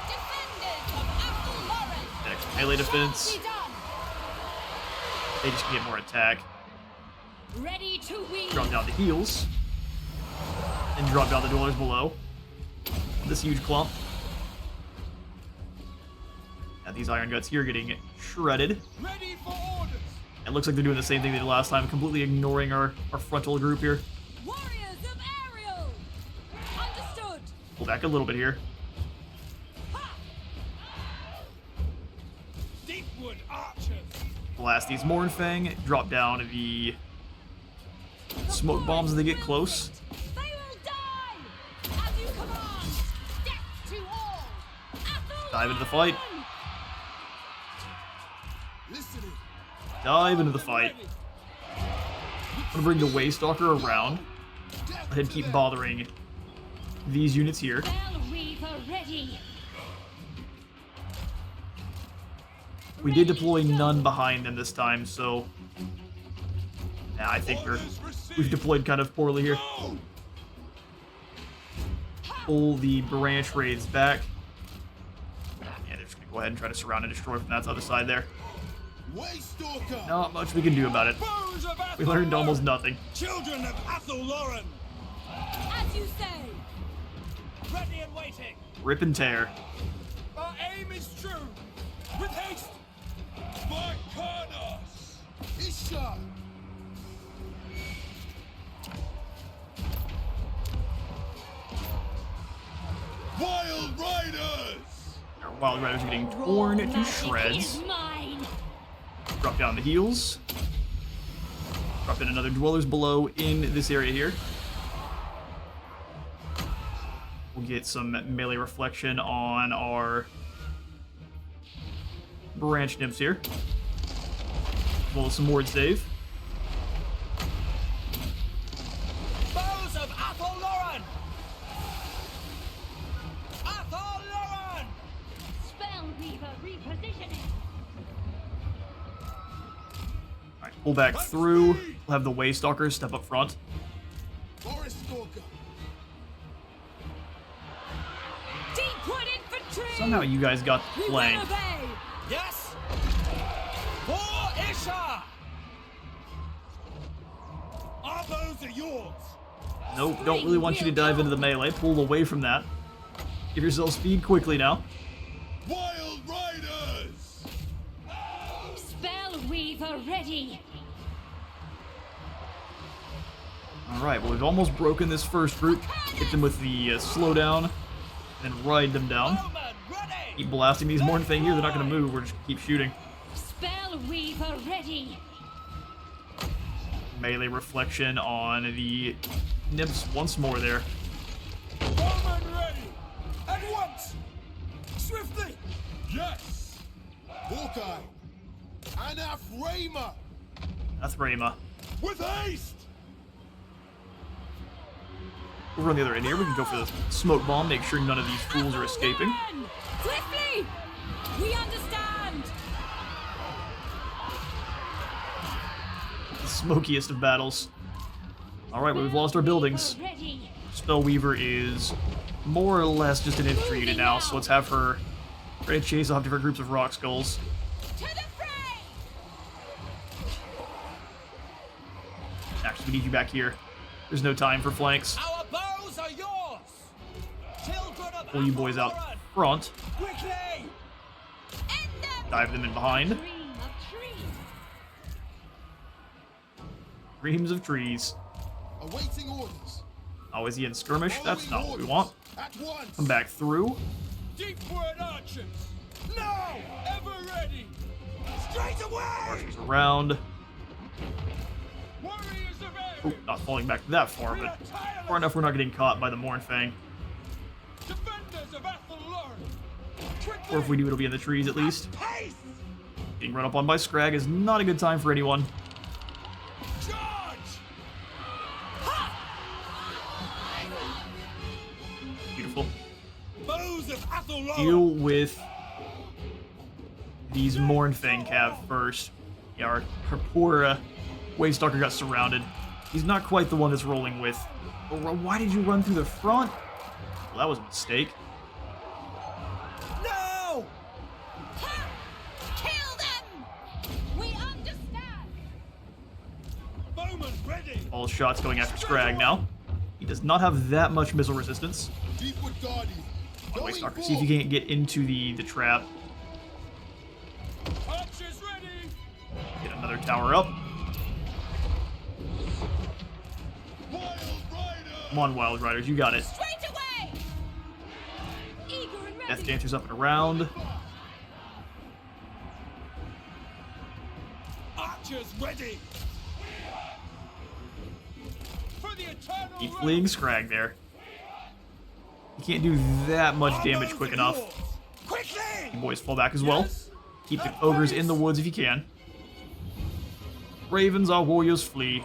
Defenders of Athel Next melee defense. Be done. They just can get more attack. Ready to weave. Drop down the heals. And drop down the dwellers below. This huge clump. Now these Iron Guts here getting shredded. Ready for orders! It looks like they're doing the same thing they did last time, completely ignoring our frontal group here. Warriors of Ariel. Understood. Pull back a little bit here. Deepwood archers! Blast these Mournfang. Drop down the smoke bombs as they get close. They will die. As you command. Death to all. Dive into the fight. Listening. Dive into the fight. I'm gonna bring the Waystalker around. Go ahead and keep bothering these units here. Spell Weaver ready. We did deploy none behind them this time, so yeah, I think we've deployed kind of poorly here. Go! Pull the branch raids back. Yeah, they're just gonna go ahead and try to surround and destroy from that other side there. Waystalker. Not much we can do about it. Foes of We learned Athelloren. almost nothing. Children of Athelloren. As you say. Ready and waiting. Rip and tear. Our aim is true. With haste. By Karnas. Isha. Wild Riders. Our Wild Riders are getting torn to Magic shreds. is mine. Drop down the heals. Drop in another Dwellers Below in this area here. We'll get some melee reflection on our branch nymphs here. As well as some ward save. Foes of Athelloren. Athelloren. Spell Weaver repositioning. Alright, pull back through. We'll have the Waystalkers step up front. Forest Stalker. Deepwood infantry. Somehow you guys got the We will flank. obey. Yes. For Isha. Our bows are yours. Nope, don't really want you to dive into the melee. Pull away from that. Give yourself speed quickly now. Wild Riders. Spell Weaver ready. Alright, well, we've almost broken this first group. Hit them with the slowdown, and ride them down. Bowman ready. Keep blasting these Mornfang here. They're not going to move. We're just going to keep shooting. Spell Weaver ready. Melee reflection on the nymphs once more there. Bowman ready. At once. Swiftly. Yes. Hawkeye. Anaphrema. Athrema. With haste. Over on the other end here, we can go for the smoke bomb. Make sure none of these fools are escaping. Run! Swiftly! We understand! The smokiest of battles. Alright, well, we've lost our buildings. Ready. Spellweaver is more or less just an infantry unit now, so let's have her try to chase off different groups of rock skulls. To the fray! Actually, we need you back here. There's no time for flanks. Our bows are yours. Children of Pull you boys out Athelloren. front. Quickly. End them! Dive them in behind. Dream of trees. Reams of trees. Awaiting orders. Oh, is he in skirmish? That's not what we want. At once. Come back through. Deepwood archers. Now. Ever ready. Straight away. Archers around. Warriors of Oh, not falling back that far, but far enough we're not getting caught by the Mornfang. Defenders of Athelloren. Quickly. Or if we do, it'll be in the trees at least. Haste. Being run up on by Scrag is not a good time for anyone. Charge. Beautiful. Bows of Athelloren. Deal with these Mornfang cav first. Yeah, our poor Waystalker got surrounded. He's not quite the one that's rolling with. Oh, why did you run through the front? Well, that was a mistake. No. Ha! Kill them! We understand! Bowman ready. All shots going after Scrag now. He does not have that much missile resistance. Deepwood Guardian. On Waystalker, see if you can't get into the trap. Archers ready. Get another tower up. Wild Rider. Come on, Wild Riders, you got it. Straight away! Eager and ready. Death Dancers up and around. Archers ready. For the eternal Keep realm. fleeing Scrag there. You can't do that much Our damage bows quick are enough. yours. Quickly. You boys fall back as well. Keep the ogres in the woods if you can. Ravens, our warriors flee.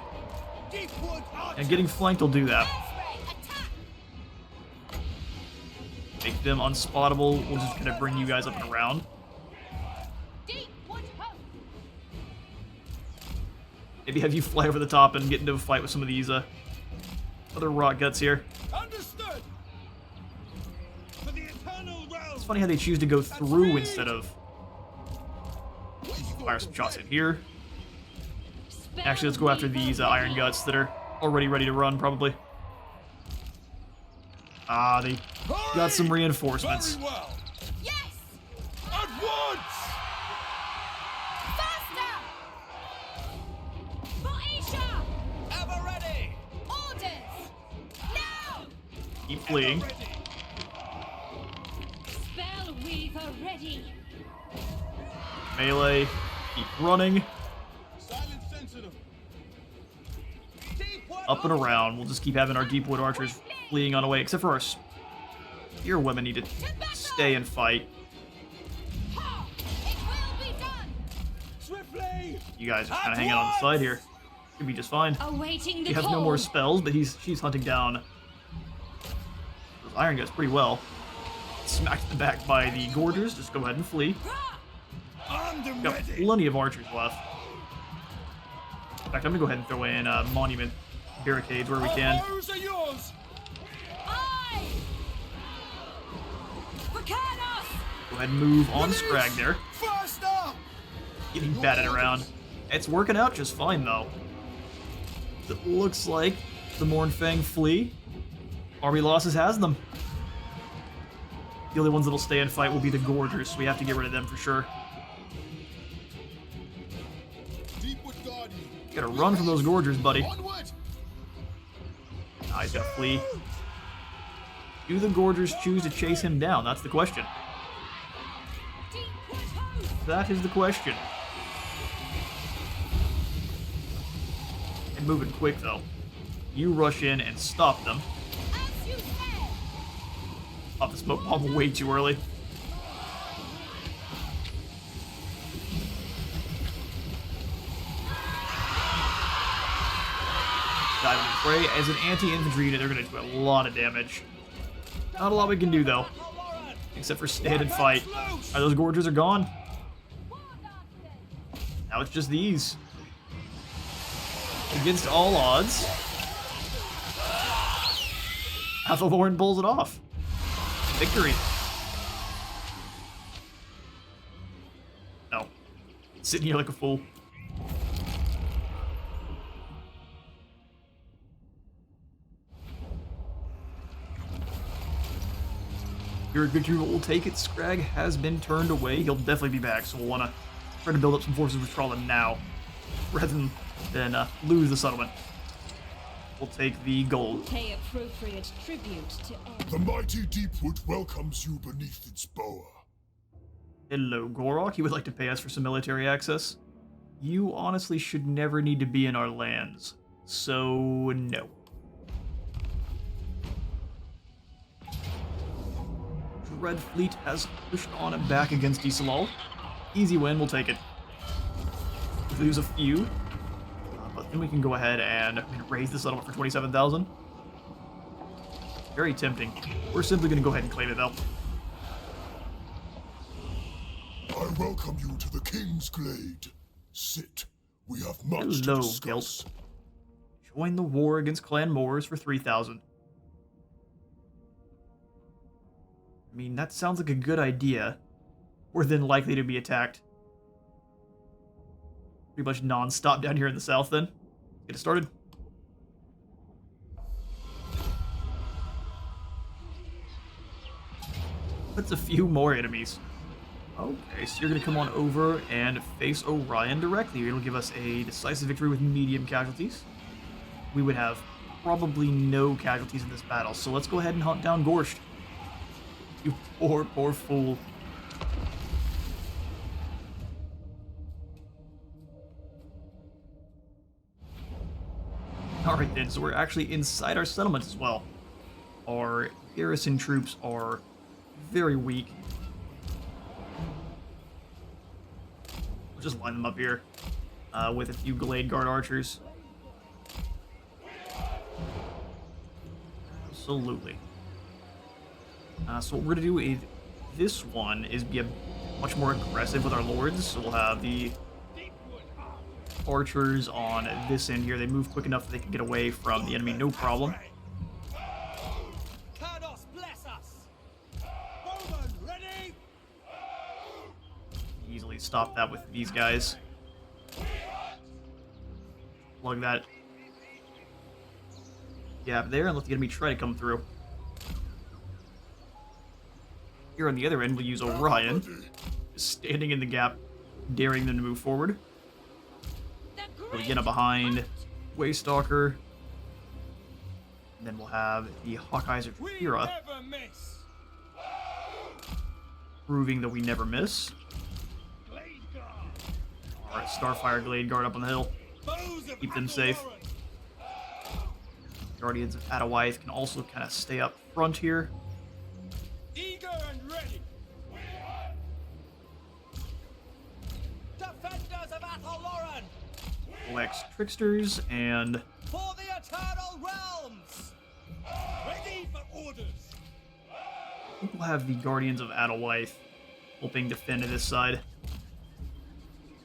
And getting flanked will do that. Make them unspottable. We'll just kind of bring you guys up and around. Maybe have you fly over the top and get into a fight with some of these other rock guts here. Understood. For the eternal realm. It's funny how they choose to go through instead of fire some shots in here. Actually, let's go after these iron guts that are already ready to run, probably. Ah, they got some reinforcements. Very well. Yes! At once. Faster! Boisha! Ever ready. Orders! Now! Keep fleeing. Ever ready. Spell weaver ready! Melee. Keep running. Silent sensitive. Up and around. We'll just keep having our deep wood archers fleeing on away, except for our spear women need to stay and fight. Ha! It will be done! Swiftly. You guys are kind of hanging on the side here. Should be just fine. Awaiting the You have no more spells, but she's hunting down those iron guts pretty well. Smacked in the back by the gorgers. Just go ahead and flee. Armed and Got ready. plenty of archers left. In fact, I'm gonna go ahead and throw in monument barricades where we can. Our arrows are yours. Aye! For Carlos! Go ahead and move on Scrag there. Faster. Getting batted around. It's working out just fine though. It looks like the Mournfang flee. Army losses has them. The only ones that'll stay and fight will be the Gorgers, so we have to get rid of them for sure. Deepwood Guardian. Gotta run from those Gorgers, buddy. Onward. Ah, he's gotta flee. Do the Gorgers choose to chase him down? That's the question. Deepwood host! That is the question. And moving quick though. You rush in and stop them. As you say! Pop the smoke bomb way too early. Dive into the fray. As an anti-infantry unit, they're going to do a lot of damage. Not a lot we can do though, except for stand and fight. Are those gorgers are gone? Now it's just these. Against all odds. Athelorn pulls it off. Victory. No. Sitting here like a fool. Your victory will take it. Scrag has been turned away. He'll definitely be back, so we'll want to try to build up some forces with Trollan now, rather than lose the settlement. We'll take the gold. Pay appropriate tribute to Elves. The mighty Deepwood welcomes you beneath its bower. Hello, Gorok. You would like to pay us for some military access? You honestly should never need to be in our lands, so no. Red Fleet has pushed on and back against Isolal. Easy win, we'll take it. We lose a few, but then we can go ahead and raise the settlement for 27,000. Very tempting. We're simply going to go ahead and claim it though. I welcome you to the King's Glade. Sit. We have much Hello, to discuss. Gelt. Join the war against Clan Moors for 3,000. I mean, that sounds like a good idea. We're then likely to be attacked. Pretty much non-stop down here in the south then. Get it started. That's a few more enemies. Okay, so you're going to come on over and face Orion directly. It'll give us a decisive victory with medium casualties. We would have probably no casualties in this battle, so let's go ahead and hunt down Gorsht. You poor, poor fool. Alright then, so we're actually inside our settlement as well. Our garrison troops are very weak. just line them up here with a few Glade Guard archers. Absolutely. So what we're going to do is this one is be much more aggressive with our lords. So we'll have the archers on this end here. They move quick enough that they can get away from the enemy, no problem. Cardos, bless us. Bowman, ready? Easily stop that with these guys. Plug that gap there and let the enemy try to come through. Here on the other end, we'll use Orion, standing in the gap, daring them to move forward. We'll get up behind Waystalker. And then we'll have the Hawkeyes of Kira, proving that we never miss. Alright, Starfire Glade Guard up on the hill. Keep them safe. Guardians of Adawaith can also kind of stay up front here. Eager and ready. Defenders of Ataloran. Lex Tricksters and For the Eternal Realms. Ready for orders. I think we'll have the Guardians of Adawaith helping defend to this side.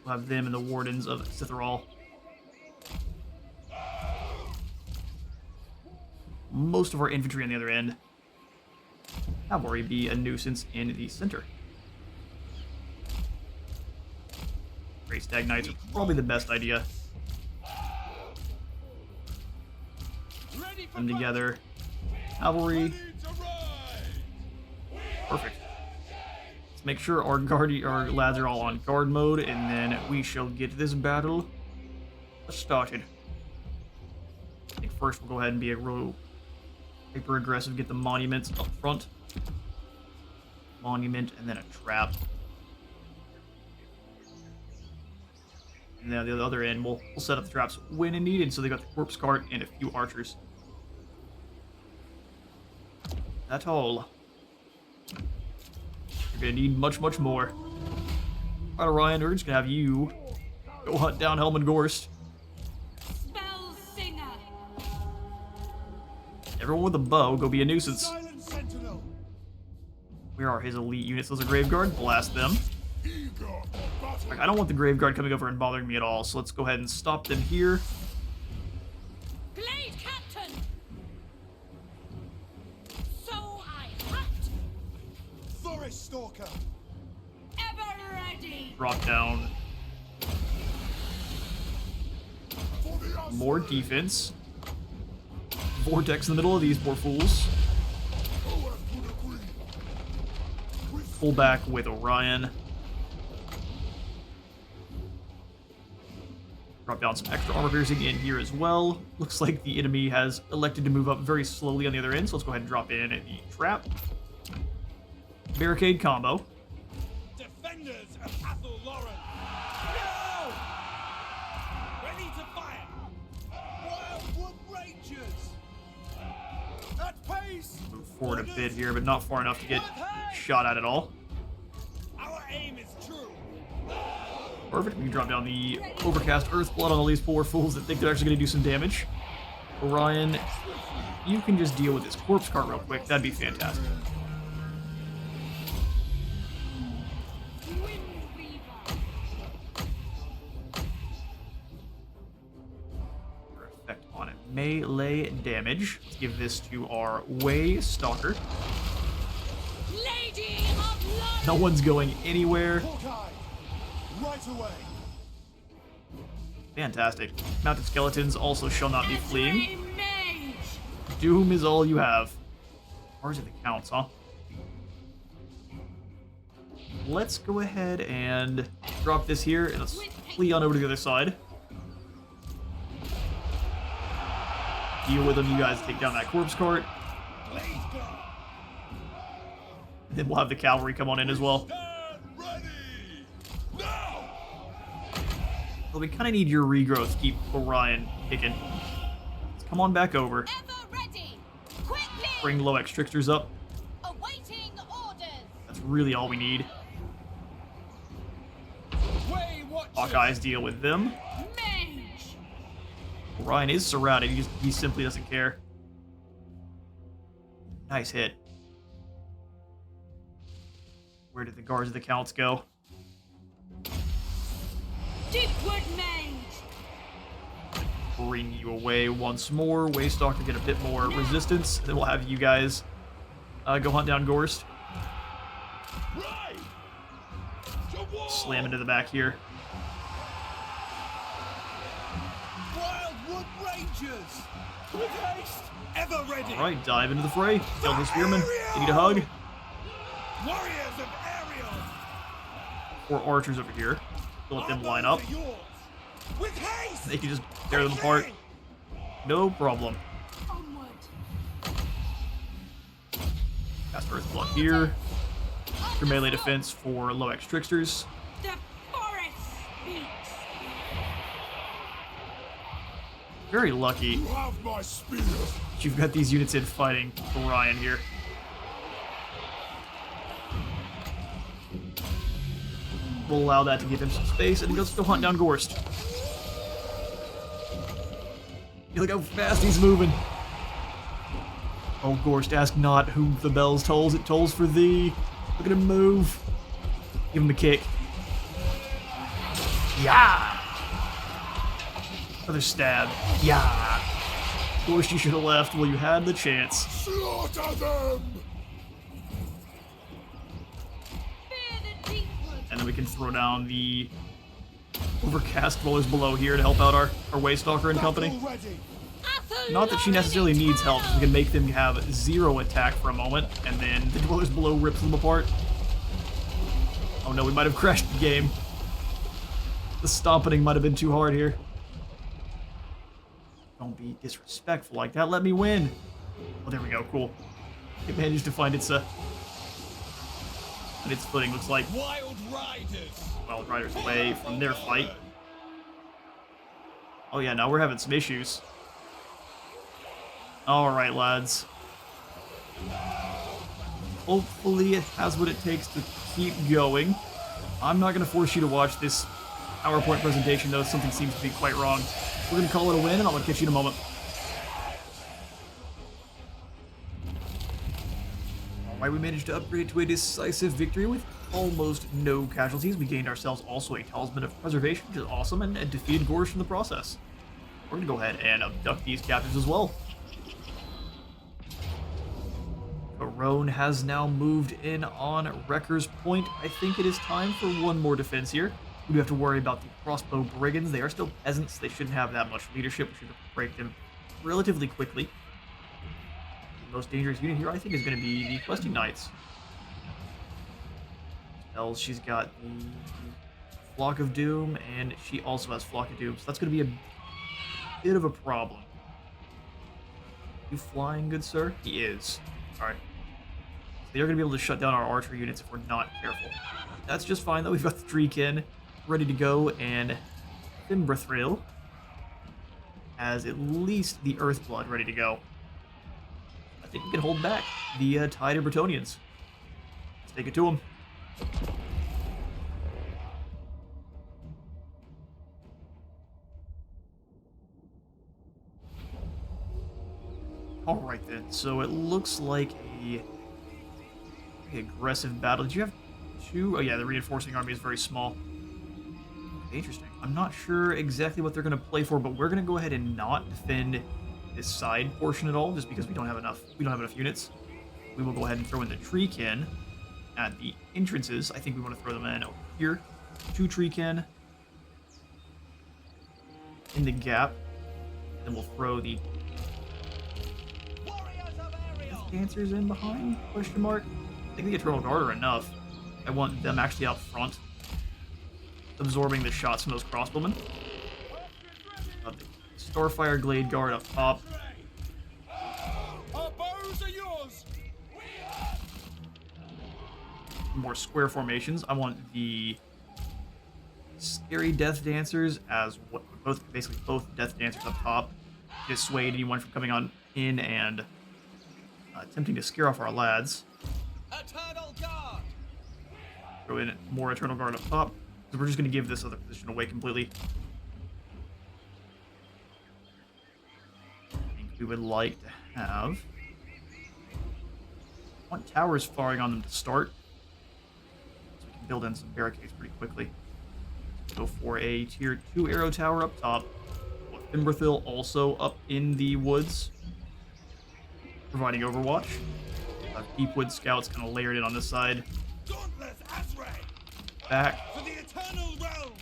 We'll have them and the Wardens of Sitharol. Most of our infantry on the other end. Cavalry be a nuisance in the center. Great Stag Knights are probably the best idea. Them together. Cavalry. Perfect. Let's make sure our lads are all on guard mode, and then we shall get this battle started. I think first we'll go ahead and be a real hyper aggressive, get the monuments up front. Monument and then a trap. And then the other end, we'll set up the traps when needed. So they got the corpse cart and a few archers. That's all. You're gonna need much, much more. Alright, Orion, we're just gonna have you go hunt down Helman Gorst. Spell singer. Everyone with a bow, go be a nuisance. Silent Sentinel. Where are his elite units? Those are Graveguard. Blast them. Like, I don't want the Graveguard coming over and bothering me at all, so let's go ahead and stop them here. Glade Captain. So I hunt. Forest Stalker. Ever ready. Drop down. More defense. Vortex in the middle of these poor fools. Pull back with Orion. Drop down some extra armor piercing in here as well. Looks like the enemy has elected to move up very slowly on the other end, so let's go ahead and drop in the trap. Barricade combo. Defenders of Ataloran. No! Ready to fire. Wildwood Rangers. At pace. Move forward a bit here, but not far enough to get shot at all. Our aim is true. Perfect. We can drop down the Overcast Earthblood on all these poor fools that think they're actually going to do some damage. Orion, you can just deal with this corpse cart real quick. That'd be fantastic. Effect on it. Melee damage. Let's give this to our Waystalker. Lady of Love. No one's going anywhere. Hawkeye. Right away. Fantastic. Mounted skeletons also shall not be fleeing. Mage. Doom is all you have. Ours are the counts, huh? Let's go ahead and drop this here, and let's flee on over to the other side. Deal with them, you guys take down that corpse cart. Then we'll have the cavalry come on in as well. Well, we kind of need your regrowth to keep Orion kicking. Let's come on back over. Ever ready. Quickly. Bring low X Tricksters up. Awaiting orders. That's really all we need. Hawkeyes deal with them. Mage! Orion is surrounded. He simply doesn't care. Nice hit. Where did the guards of the counts go? Deepwood Mage! Bring you away once more. Waystalker get a bit more resistance. Then we'll have you guys go hunt down Gorst. Right! To war! Slam into the back here. Wildwood Rangers! With haste! Ever ready! Alright, dive into the fray. Kill the spearman. You need a hug. Warriors of Orion! 4 archers over here. Don't let them line up. Our bows are yours. With haste! They can just tear them apart. No problem. Onward! Cast Earth Blood here. Your melee defense for low X tricksters. The forest speaks! Very lucky You have my spear! you've got these units in fighting Orion here. We'll allow that to give him some space, and let's go hunt down Gorst. Look how fast he's moving. Oh, Gorst, ask not whom the bells tolls, it tolls for thee. Look at him move. Give him a kick. Yeah! Another stab. Yeah! Gorst, you should have left while you had the chance. Slaughter them! Fear the Deepwood! And then we can throw down the overcast rollers below here to help out our Waystalker and company. Battle ready! Not that she necessarily needs help, we can make them have 0 attack for a moment, and then the dwellers below rips them apart. Oh no, we might have crashed the game. The stomping might have been too hard here. Don't be disrespectful like that, let me win! Oh, there we go, cool. It managed to find its footing, looks like. Wild Riders! Wild Riders away from their fight. Oh yeah, now we're having some issues. Alright, lads. Hopefully it has what it takes to keep going. I'm not going to force you to watch this PowerPoint presentation, though. Something seems to be quite wrong. We're going to call it a win, and I'm going to catch you in a moment. Alright, we managed to upgrade it to a decisive victory with almost no casualties. We gained ourselves also a Talisman of Preservation, which is awesome, and defeated Gorsh in the process. We're going to go ahead and abduct these captives as well. Orion has now moved in on Wrecker's Point. I think it is time for one more defense here. We do have to worry about the crossbow brigands. They are still peasants. They shouldn't have that much leadership. We should break them relatively quickly. The most dangerous unit here, I think, is going to be the Questing Knights. Elves, she's got the Flock of Doom, and she also has Flock of Doom, so that's going to be a bit of a problem. You flying, good sir? He is. Alright. They're going to be able to shut down our archery units if we're not careful. That's just fine, though. We've got the Treekin ready to go, and Fimbrathril has at least the Earthblood ready to go. I think we can hold back the Tide of Bretonnians. Let's take it to them. Alright then, so it looks like a pretty aggressive battle. Did you have 2? Oh yeah, the reinforcing army is very small. Interesting. I'm not sure exactly what they're going to play for, but we're going to go ahead and not defend this side portion at all, just because we don't have enough units. We will go ahead and throw in the Treekin at the entrances. I think we want to throw them in over here. 2 Treekin in the gap. Then we'll throw the Dancers in behind? Question mark. I think the Eternal Guard are enough. I want them actually out front, absorbing the shots from those crossbowmen. The Starfire Glade Guard up top. Our bows are yours! More square formations. I want the Scary Death Dancers as basically both Death Dancers up top. Dissuade anyone from coming on in and attempting to scare off our lads. Eternal Guard! Throw in more Eternal Guard up top. So we're just going to give this other position away completely. I think we would like to have... I want towers firing on them to start. So we can build in some barricades pretty quickly. Go for a tier 2 arrow tower up top. With Imberthil also up in the woods, providing overwatch. Deepwood scouts kind of layered in on this side. Dauntless Azrael! Back. For the eternal realm!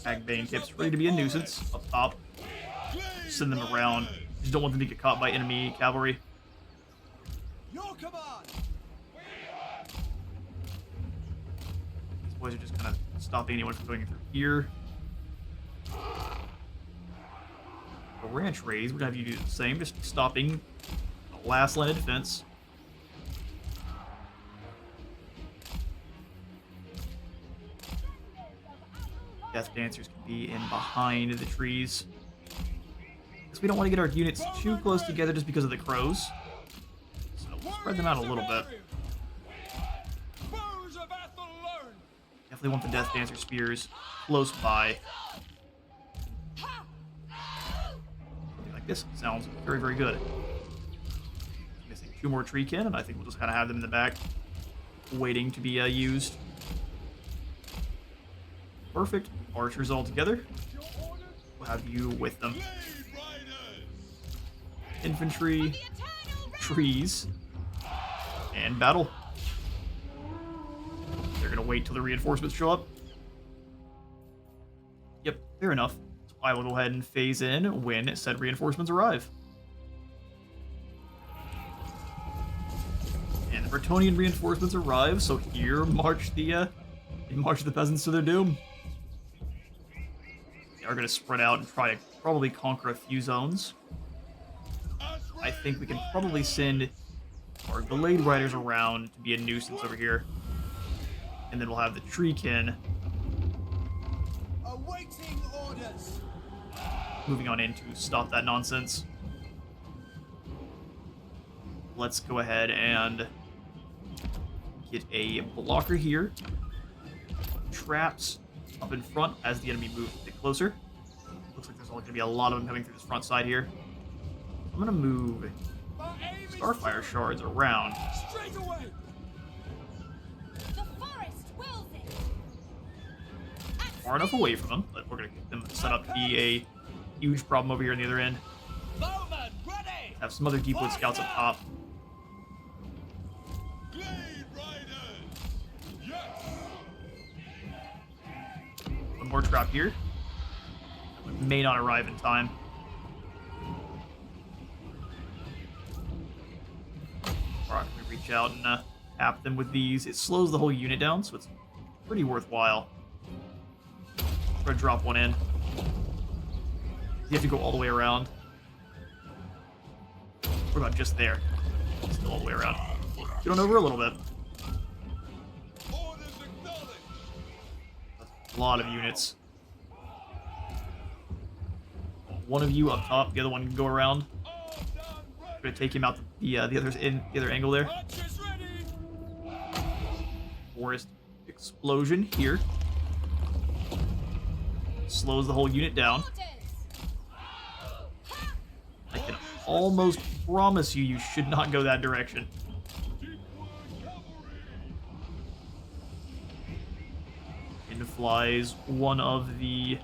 Agbane tips ready to be a nuisance up top. Send them around. Just don't want them to get caught by enemy cavalry. Your command! These boys are just kind of stopping anyone from going through here. The ranch raise, we're gonna have you do the same, just stopping the last line of defense. Death Dancers can be in behind the trees. Because we don't want to get our units too close together just because of the crows. So we'll spread them out a little bit. Foes of Athelone! Definitely want the Death Dancer spears close by. Something like this sounds very, very good. Missing 2 more treekin, and I think we'll just kind of have them in the back, waiting to be used. Perfect. Archers all together. We'll have you with them. Infantry, trees, and battle. They're gonna wait till the reinforcements show up. Yep, fair enough. So I will go ahead and phase in when said reinforcements arrive. And the Bretonnian reinforcements arrive, so here march the peasants to their doom. They are gonna spread out and try to probably conquer a few zones. I think we can probably send our Glade Riders around to be a nuisance over here. And then we'll have the Treekin Awaiting orders! moving on in to stop that nonsense. Let's go ahead and get a blocker here. Traps up in front as the enemy moves a bit closer. Looks like there's only going to be a lot of them coming through this front side here. I'm going to move Starfire shards around. Straight away! The forest wills it. Far enough away from them, but we're going to get them set up to be a huge problem over here on the other end. Bowman, ready! Have some other Deepwood scouts up top. Glade Riders! Yes! One more trap here. That may not arrive in time. Alright, we reach out and tap them with these. It slows the whole unit down, so it's pretty worthwhile. Try to drop one in. You have to go all the way around. What about just there? Still all the way around. Get on over a little bit. Orders acknowledged! A lot of units. One of you up top, the other one can go around. All done, ready! We're gonna take him out the other angle there. Archers ready! Forest explosion here. Slows the whole unit down. I can almost promise you, you should not go that direction. In flies one of the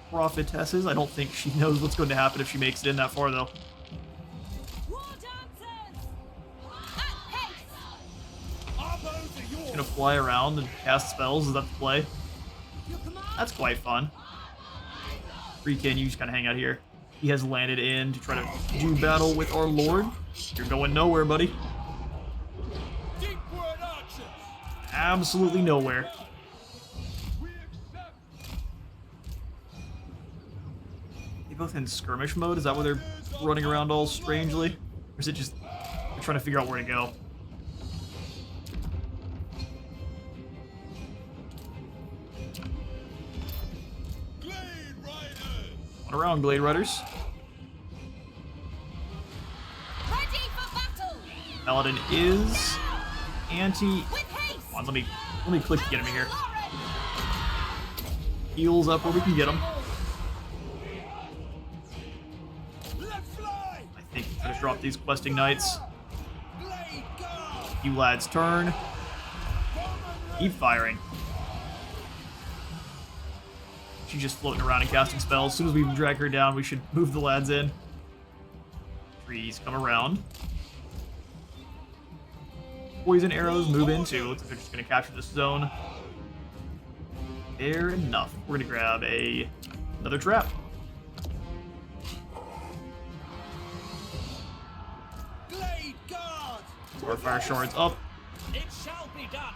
prophetesses. I don't think she knows what's going to happen if she makes it in that far, though. War dancers. At pace. Our bows are yours! Gonna fly around and cast spells. Is that the play? Your command. That's quite fun. Freakin', you just kind of hang out here. He has landed in to try to do battle with our lord. You're going nowhere, buddy. Deepwood archers! Absolutely nowhere. We accept! They both in skirmish mode? Is that why they're running around all strangely? Or is it just they're trying to figure out where to go? Glade Riders! One around, Glade Riders. Ready for battle. Paladin is anti... With haste. Come on, let me Let me click to get him in here. Heals up where we can get him. Let fly! I think he's gonna drop these questing knights. Blade guard! You lads turn. Keep firing. She's just floating around and casting spells. As soon as we drag her down, we should move the lads in. Trees come around. Poison arrows move in too. Looks like they're just gonna capture this zone. Fair enough. We're gonna grab another trap. Blade guard! Our fire shards up. It shall be done!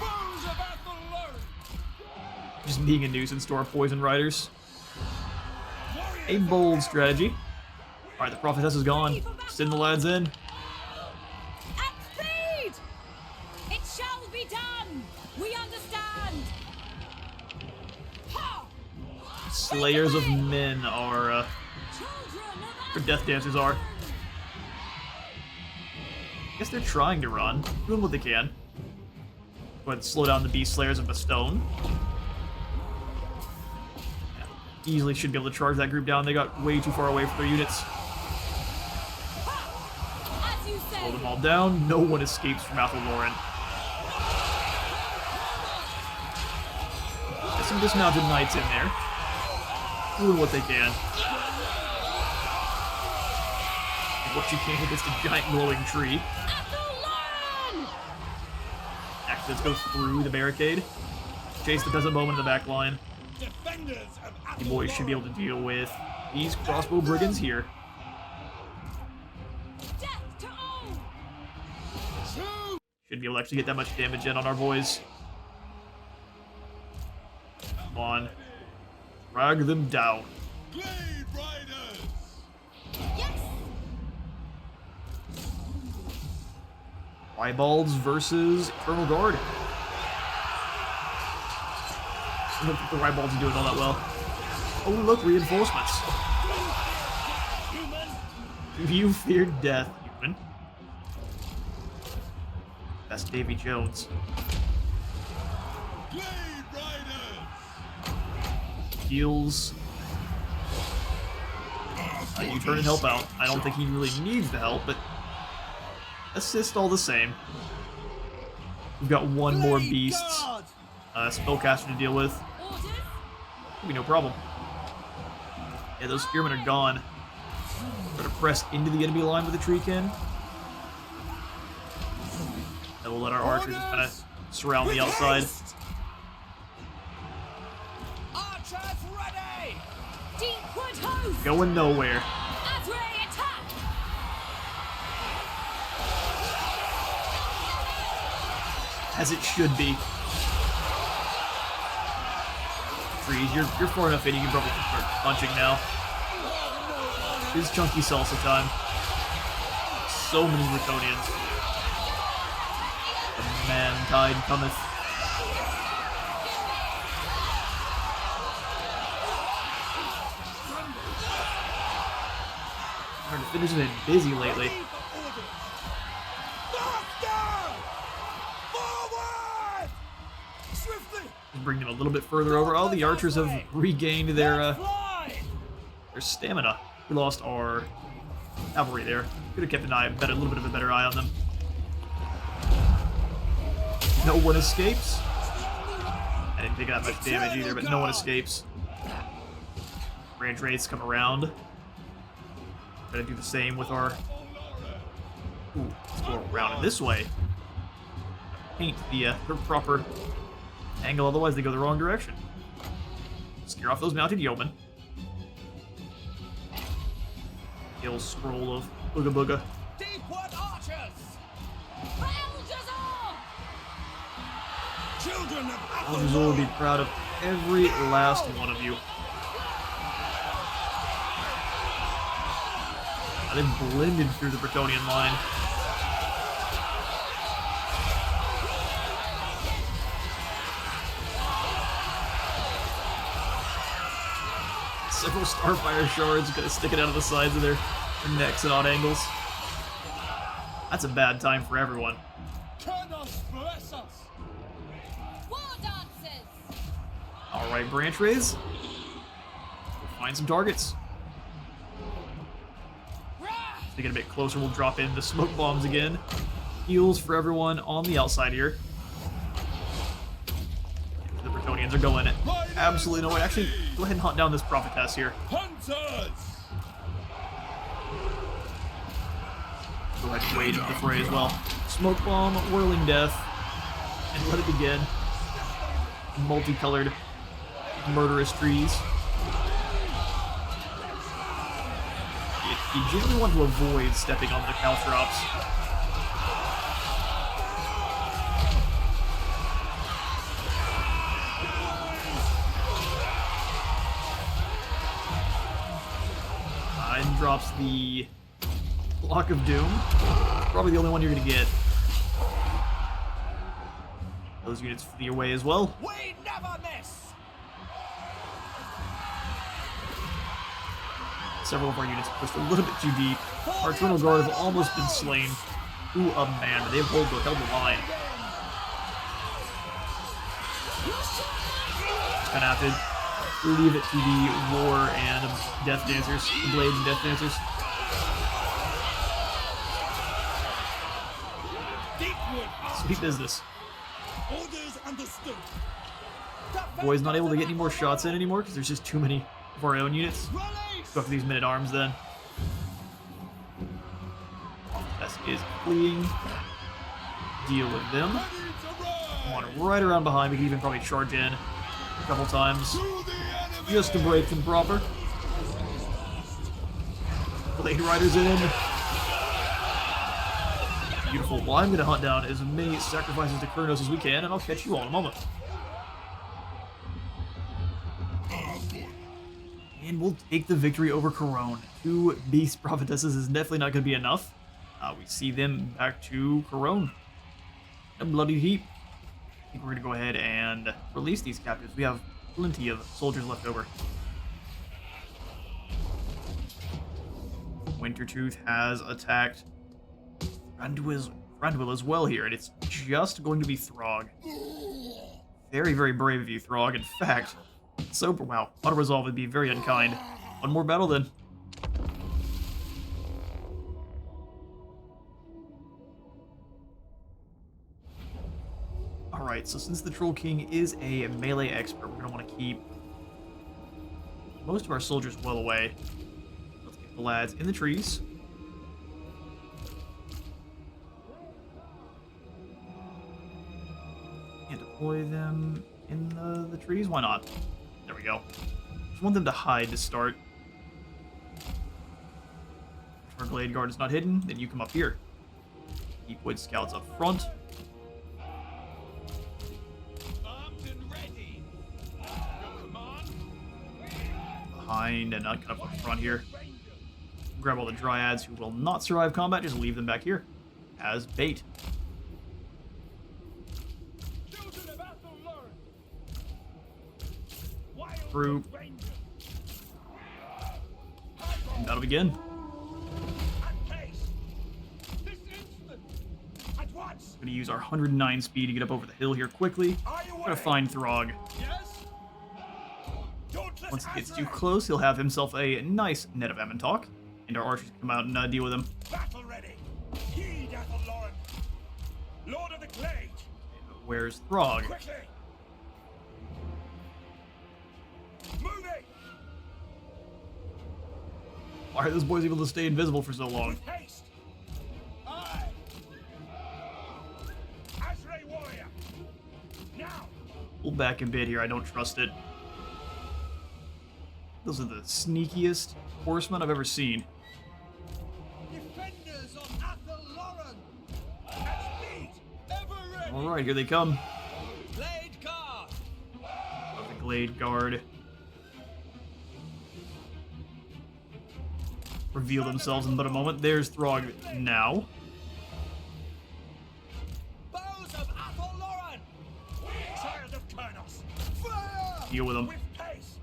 Bones of Athelard! Just being a nuisance to our poison riders. A bold strategy. Alright, the prophetess is gone. Send the lads in. At speed! It shall be done! We understand! Ha! Slayers of men are, Children or of death dancers are. I guess they're trying to run. Doing what they can. Go ahead and slow down the beast slayers of Bastone. Yeah, easily should be able to charge that group down. They got way too far away from their units. As you Slow say! them all down. No one escapes from Athelloren. There's some dismounted knights in there. Doing what they can. And what you can against a giant glowing tree. Athelloren! Actually, let's go through the barricade. Chase the peasant bowman in the back line. Defenders of You boys should be able to deal with these crossbow brigands here. Death to all! Should be able to actually get that much damage in on our boys. Come on. Drag them down. Glade Riders! Yes! Eyeballs versus Eternal Guard. I don't think the Eyeballs are doing all that well. Oh look, reinforcements. Human! You feared death, human. That's Davy Jones. Glade Riders! Heals. You turn and help out. I don't think he really needs the help, but assist all the same. We've got one more Blade beast's guard! spellcaster to deal with. Orders? Should be no problem. Yeah, those spearmen are gone. Try to press into the enemy line with the Treekin. And we'll let our archers just kind of surround the outside. Archers ready! Deepwood host! Going nowhere. Azray attack! As it should be. Freeze, you're far enough in, you can probably start punching now. It's chunky salsa time. So many Bretonians. The man tide cometh. Our defenders have been busy lately. Faster! Forward! Swiftly! Just bring them a little bit further over. Oh, the archers have regained their Fly! stamina. We lost our cavalry there. Could have kept an eye, bet a little bit of a better eye on them. No one escapes. I didn't take that much damage either, but no one escapes. Range wraiths come around. Gonna do the same with our. Ooh, let's go around it this way. Paint the proper angle, otherwise they go the wrong direction. Scare off those mounted yeomen. Kill scroll of Booga Booga. Deepwood archers! Belgazar! Children of Algazor will be proud of every last one of you. They've blended through the Bretonian line. Several Starfire shards gonna stick it out of the sides of their necks at odd angles. That's a bad time for everyone. Kurnos bless us! Alright, branch raise. We'll find some targets. As they get a bit closer, we'll drop in the smoke bombs again. Heals for everyone on the outside here. The Bretonnians are going absolutely no way. Actually, go ahead and hunt down this prophetess here. Hunters! Go ahead and wade into the fray as well. Smoke bomb, whirling death, and let it begin. Multicolored, murderous trees. You generally want to avoid stepping on the caltrops. And drops the Block of Doom. Probably the only one you're going to get. Those units flee away as well. We never miss! Several of our units pushed a little bit too deep. Our Eternal Guard have almost been slain. Ooh, man, they've held the line. Gonna have to leave it to the War and Death Dancers, the Blades and Death Dancers. Sweet business. Orders understood. Boy's not able to get any more shots in anymore because there's just too many of our own units. Go for these men-at-arms then. Tess is fleeing. Deal with them. Come on, right around behind. We can even probably charge in a couple times just to break them proper. Blade Riders in. Beautiful. Well, I'm going to hunt down as many sacrifices to Kronos as we can, and I'll catch you all in a moment. And we'll take the victory over Corone. 2 Beast Prophetesses is definitely not going to be enough. We see them back to Corone. A bloody heap. I think we're going to go ahead and release these captives. We have plenty of soldiers left over. Wintertooth has attacked Thranduil as well here, and it's just going to be Throg. Very, very brave of you, Throg. In fact, so, wow, auto-resolve would be very unkind. One more battle then. Alright, so since the Troll King is a melee expert, we're going to want to keep most of our soldiers well away. Let's get the lads in the trees. And deploy them in the trees? Why not? There we go. Just want them to hide to start. If our Glade Guard is not hidden, then you come up here. Keep Wood Scouts up front. Armed and ready. Your command? Behind and not kind of up front here. Grab all the Dryads who will not survive combat, just leave them back here as bait. Through. And that'll begin. Gonna use our 109 speed to get up over the hill here quickly. Gonna find Throg. Once he gets too close, he'll have himself a nice net of Ammontalk, and our archers come out and deal with him. Battle ready. Heed Athelloren, Lord of the Glade. Where's Throg? Quickly. Moving. Why are those boys able to stay invisible for so long? With haste. Aye. Azray warrior. Now. Pull back a bit here. I don't trust it. Those are the sneakiest horsemen I've ever seen. Defenders of Athelloren. At speed. Ever ready. All right, here they come. Blade guard. Of the Glade Guard. Reveal themselves in but a moment. There's Throg now. Bows of Athelloren. Child of Kronos. Fire. Deal with them. With pace.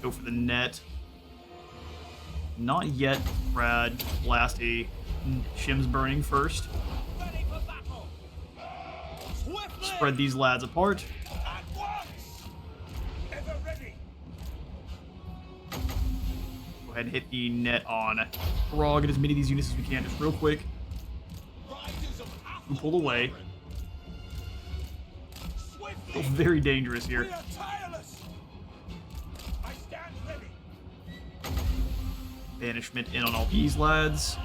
Go for the net. Not yet, Brad. Blasty. Shim's burning first. Ready for battle. Swiftly. Spread these lads apart. At once. Go ahead and hit the net on Throg and as many of these units as we can, just real quick. We pull away. Feels very dangerous here. We are tireless. I stand ready. Banishment in on all these lads.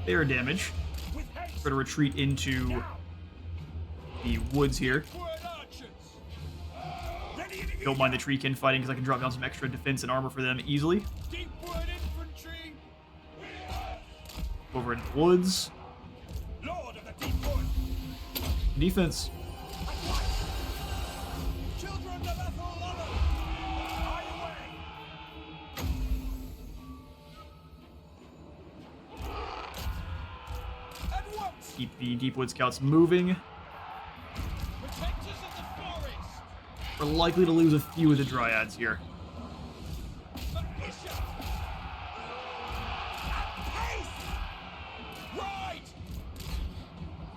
Fair damage. With haste. Try to retreat into the woods here. Word archers. Ready in Don't mind the treekin fighting because I can drop down some extra defense and armor for them easily. deep word infantry. Over in the woods. Lord of the deep wood. Defense. Children of Ethel Fly away. At once. Keep the Deepwood Scouts moving. Protectors of the forest. We're likely to lose a few of the Dryads here. Isha. Haste. Right.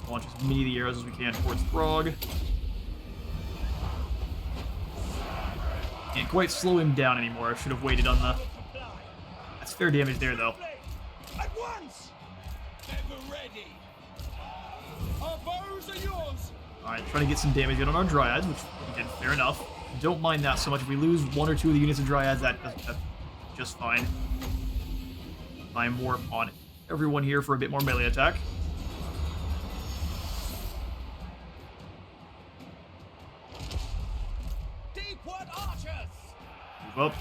Launch as many of the arrows as we can towards Throg. Can't quite slow him down anymore. I should have waited on the... That's fair damage there, though. At once. Ever ready. Our bows are yours. Alright, trying to get some damage in on our Dryads, which we did fair enough. Don't mind that so much. If we lose one or two of the units of Dryads, that's just fine. I'm warp on everyone here for a bit more melee attack. Deepwood archers. Move up.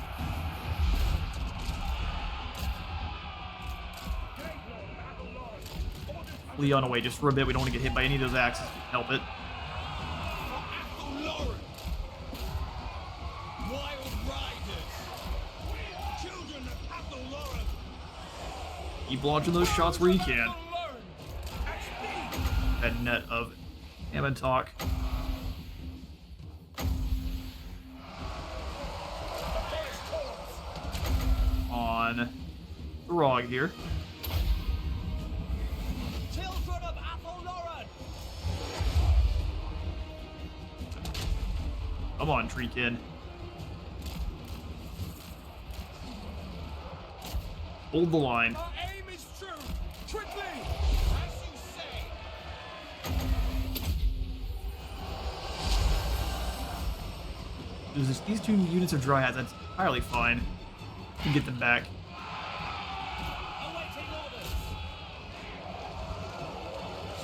Flee on away just for a bit. We don't want to get hit by any of those axes. Help it. Athel Lauren. Wild riders. Children of Athel Lauren. Keep launching those shots where you can. Athel Lauren. At speed. That net of Amantok. On Throg here. Children of Athel Lauren. Come on, Treekin. Hold the line. Our aim is true. Quickly. As you say. There's these two units of Dryads. That's entirely fine. We can get them back. Awaiting orders.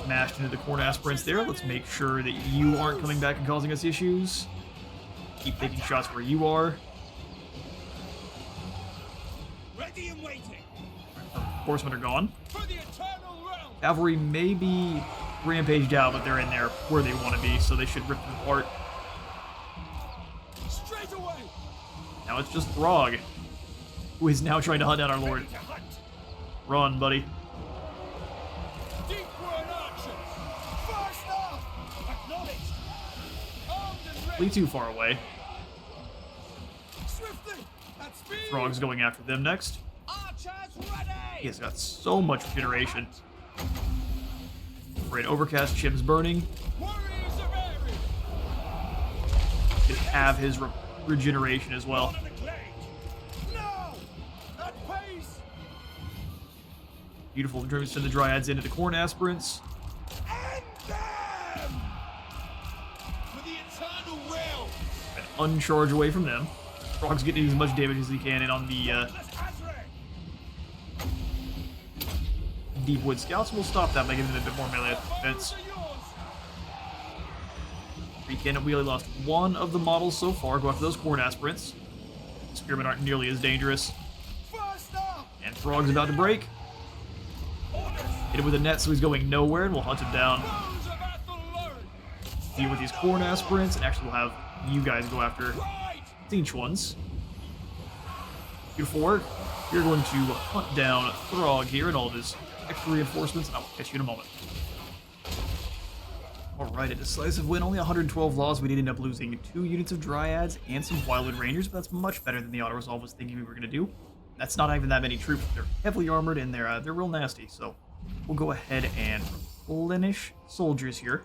Smashed into the corn aspirants there. Let's make sure that you aren't coming back and causing us issues. Keep taking shots where you are. Ready and waiting. Horsemen are gone. For the eternal realm. Cavalry may be rampaged out, but they're in there where they want to be, so they should rip them apart. Straight away. Now it's just Throg, who is now trying to hunt down our lord. Ready to hunt. Run, buddy. Deepwood archers. First up. Acknowledged. Armed and ready. Flee too far away. Swiftly. At speed. Throg's going after them next. Archers ready. He has got so much regeneration. Great overcast, Chim's burning. Warriors of Ares. Can have his regeneration as well. One of the glades. Now. At pace. Beautiful. Send the Dryads into the corn aspirants. End them. For the eternal realm. And uncharge away from them. Throg's getting as much damage as he can in on the Let's Azrael. Deepwood Scouts. We'll stop that by giving them a bit more melee defense. Bows are yours. We only lost one of the models so far. Go after those corn aspirants. Spearmen aren't nearly as dangerous. First up. And Throg's about to break. Orders. Hit him with a net so he's going nowhere, and we'll hunt him down. Bows of Athel Lauren. Deal with these corn aspirants, and actually we'll have you guys go after Right. each ones. Beautiful work. You're going to hunt down Throg here and all of his extra reinforcements, and I'll catch you in a moment. Alright, a decisive win. Only 112 laws. We did end up losing 2 units of Dryads and some Wildwood Rangers, but that's much better than the auto-resolve was thinking we were going to do. That's not even that many troops. They're heavily armored, and they're real nasty, so we'll go ahead and replenish soldiers here.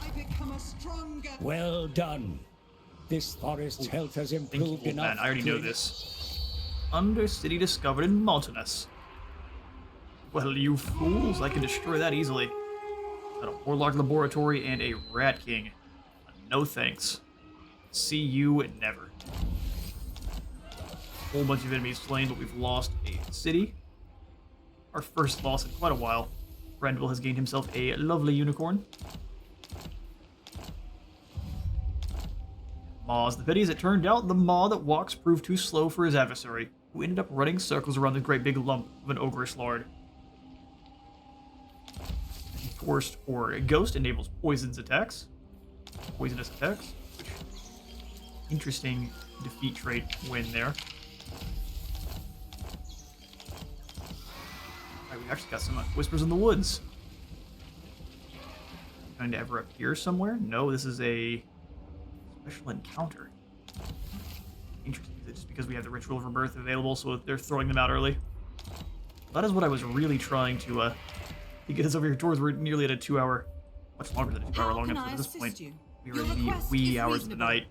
I become a stronger. Well done. This forest's health has Thank you, improved old enough. man. I already know to- this. Undercity discovered in mountainous. Well, you fools, I can destroy that easily. Got a warlock laboratory and a rat king. No thanks. See you never. Whole bunch of enemies slain, but we've lost a city. Our first loss in quite a while. Brendel has gained himself a lovely unicorn. Maw's the pity. As it turned out, the maw that walks proved too slow for his adversary, who ended up running circles around the great big lump of an ogreish lord. Forced or Ghost enables poisonous attacks. Which, interesting defeat trait win there. Alright, we actually got some Whispers in the Woods. Going to ever appear somewhere? No, this is a special encounter. Interesting. Is it just because we have the Ritual of Rebirth available, so they're throwing them out early? That is what I was really trying to get us over here towards. We're nearly at a 2 hour, much longer than a 2 hour long episode at this point. We were in the wee hours of the night.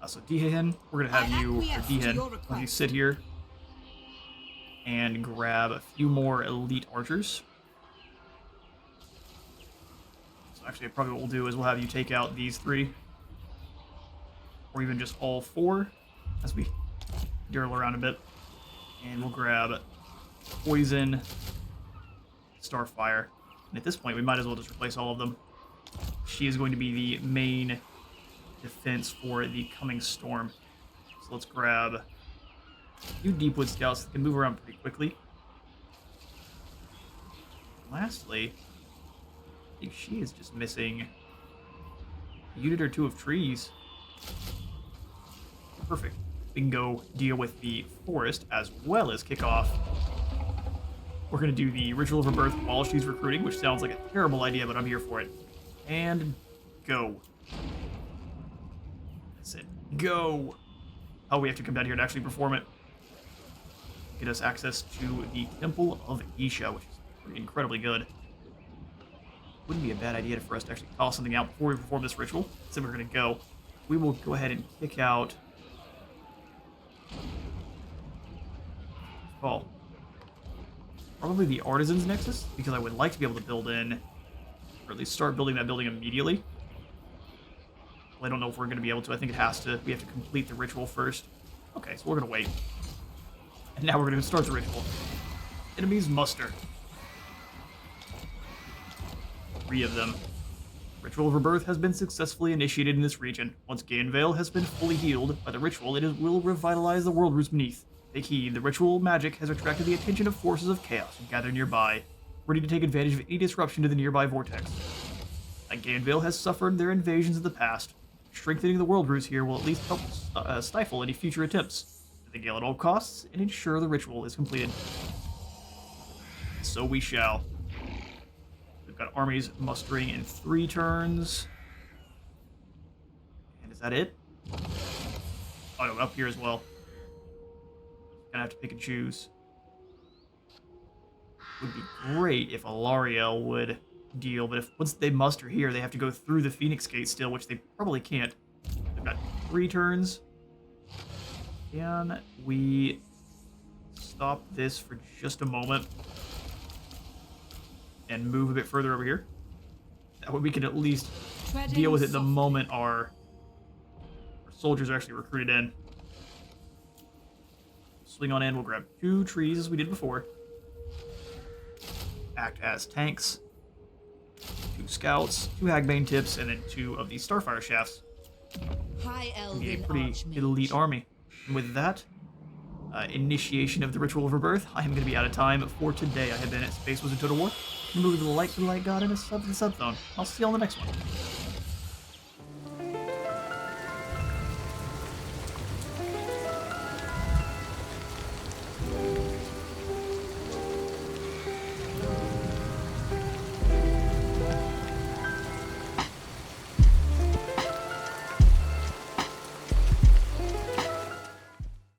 So Dihin, we're gonna have you, or Dihin, have you sit here and grab a few more elite archers. So actually, probably what we'll do is we'll have you take out these 3, or even just all 4, as we dirl around a bit, and we'll grab Poison, Starfire, and at this point we might as well just replace all of them. She is going to be the main defense for the coming storm. So let's grab a few Deepwood Scouts that can move around pretty quickly. Lastly, I think she is just missing a unit or 2 of trees. Perfect. We can go deal with the forest as well as kick off. We're going to do the Ritual of Rebirth while she's recruiting, which sounds like a terrible idea, but I'm here for it. And go. That's it. Go. Oh, we have to come down here to actually perform it. Get us access to the Temple of Isha, which is incredibly good. Wouldn't be a bad idea for us to actually toss something out before we perform this ritual. So we're going to go. We will go ahead and kick out... Oh. Probably the Artisan's Nexus, because I would like to be able to build in, or at least start building that building immediately. Well, I don't know if we're going to be able to. I think it has to. We have to complete the ritual first. Okay, so we're going to wait. And now we're going to start the ritual. Enemies muster. 3 of them. Ritual of Rebirth has been successfully initiated in this region. Once Gainvale has been fully healed by the ritual, will revitalize the world roots beneath. Take heed, the ritual magic has attracted the attention of forces of chaos who gather nearby, ready to take advantage of any disruption to the nearby vortex. Like Gainvale has suffered their invasions of the past. Strengthening the world roots here will at least help stifle any future attempts to the gale at all costs and ensure the ritual is completed. So we shall. We've got armies mustering in 3 turns. And is that it? Oh no, up here as well. Gonna have to pick and choose. Would be great if Alariel would deal, but if once they muster here, they have to go through the Phoenix Gate still, which they probably can't. They've got 3 turns. Can we stop this for just a moment and move a bit further over here? That way we can at least deal with it the moment our soldiers are actually recruited in. Swing on in, we'll grab 2 trees as we did before. Act as tanks. 2 scouts, 2 Hagbane tips, and then 2 of these Starfire shafts. High Elven A pretty Archmage. elite army. And with that, initiation of the Ritual of Rebirth, I am going to be out of time for today. I have been at Space Wizard Total War, removing the light for the light god and a sub to the sub zone. I'll see you on the next one.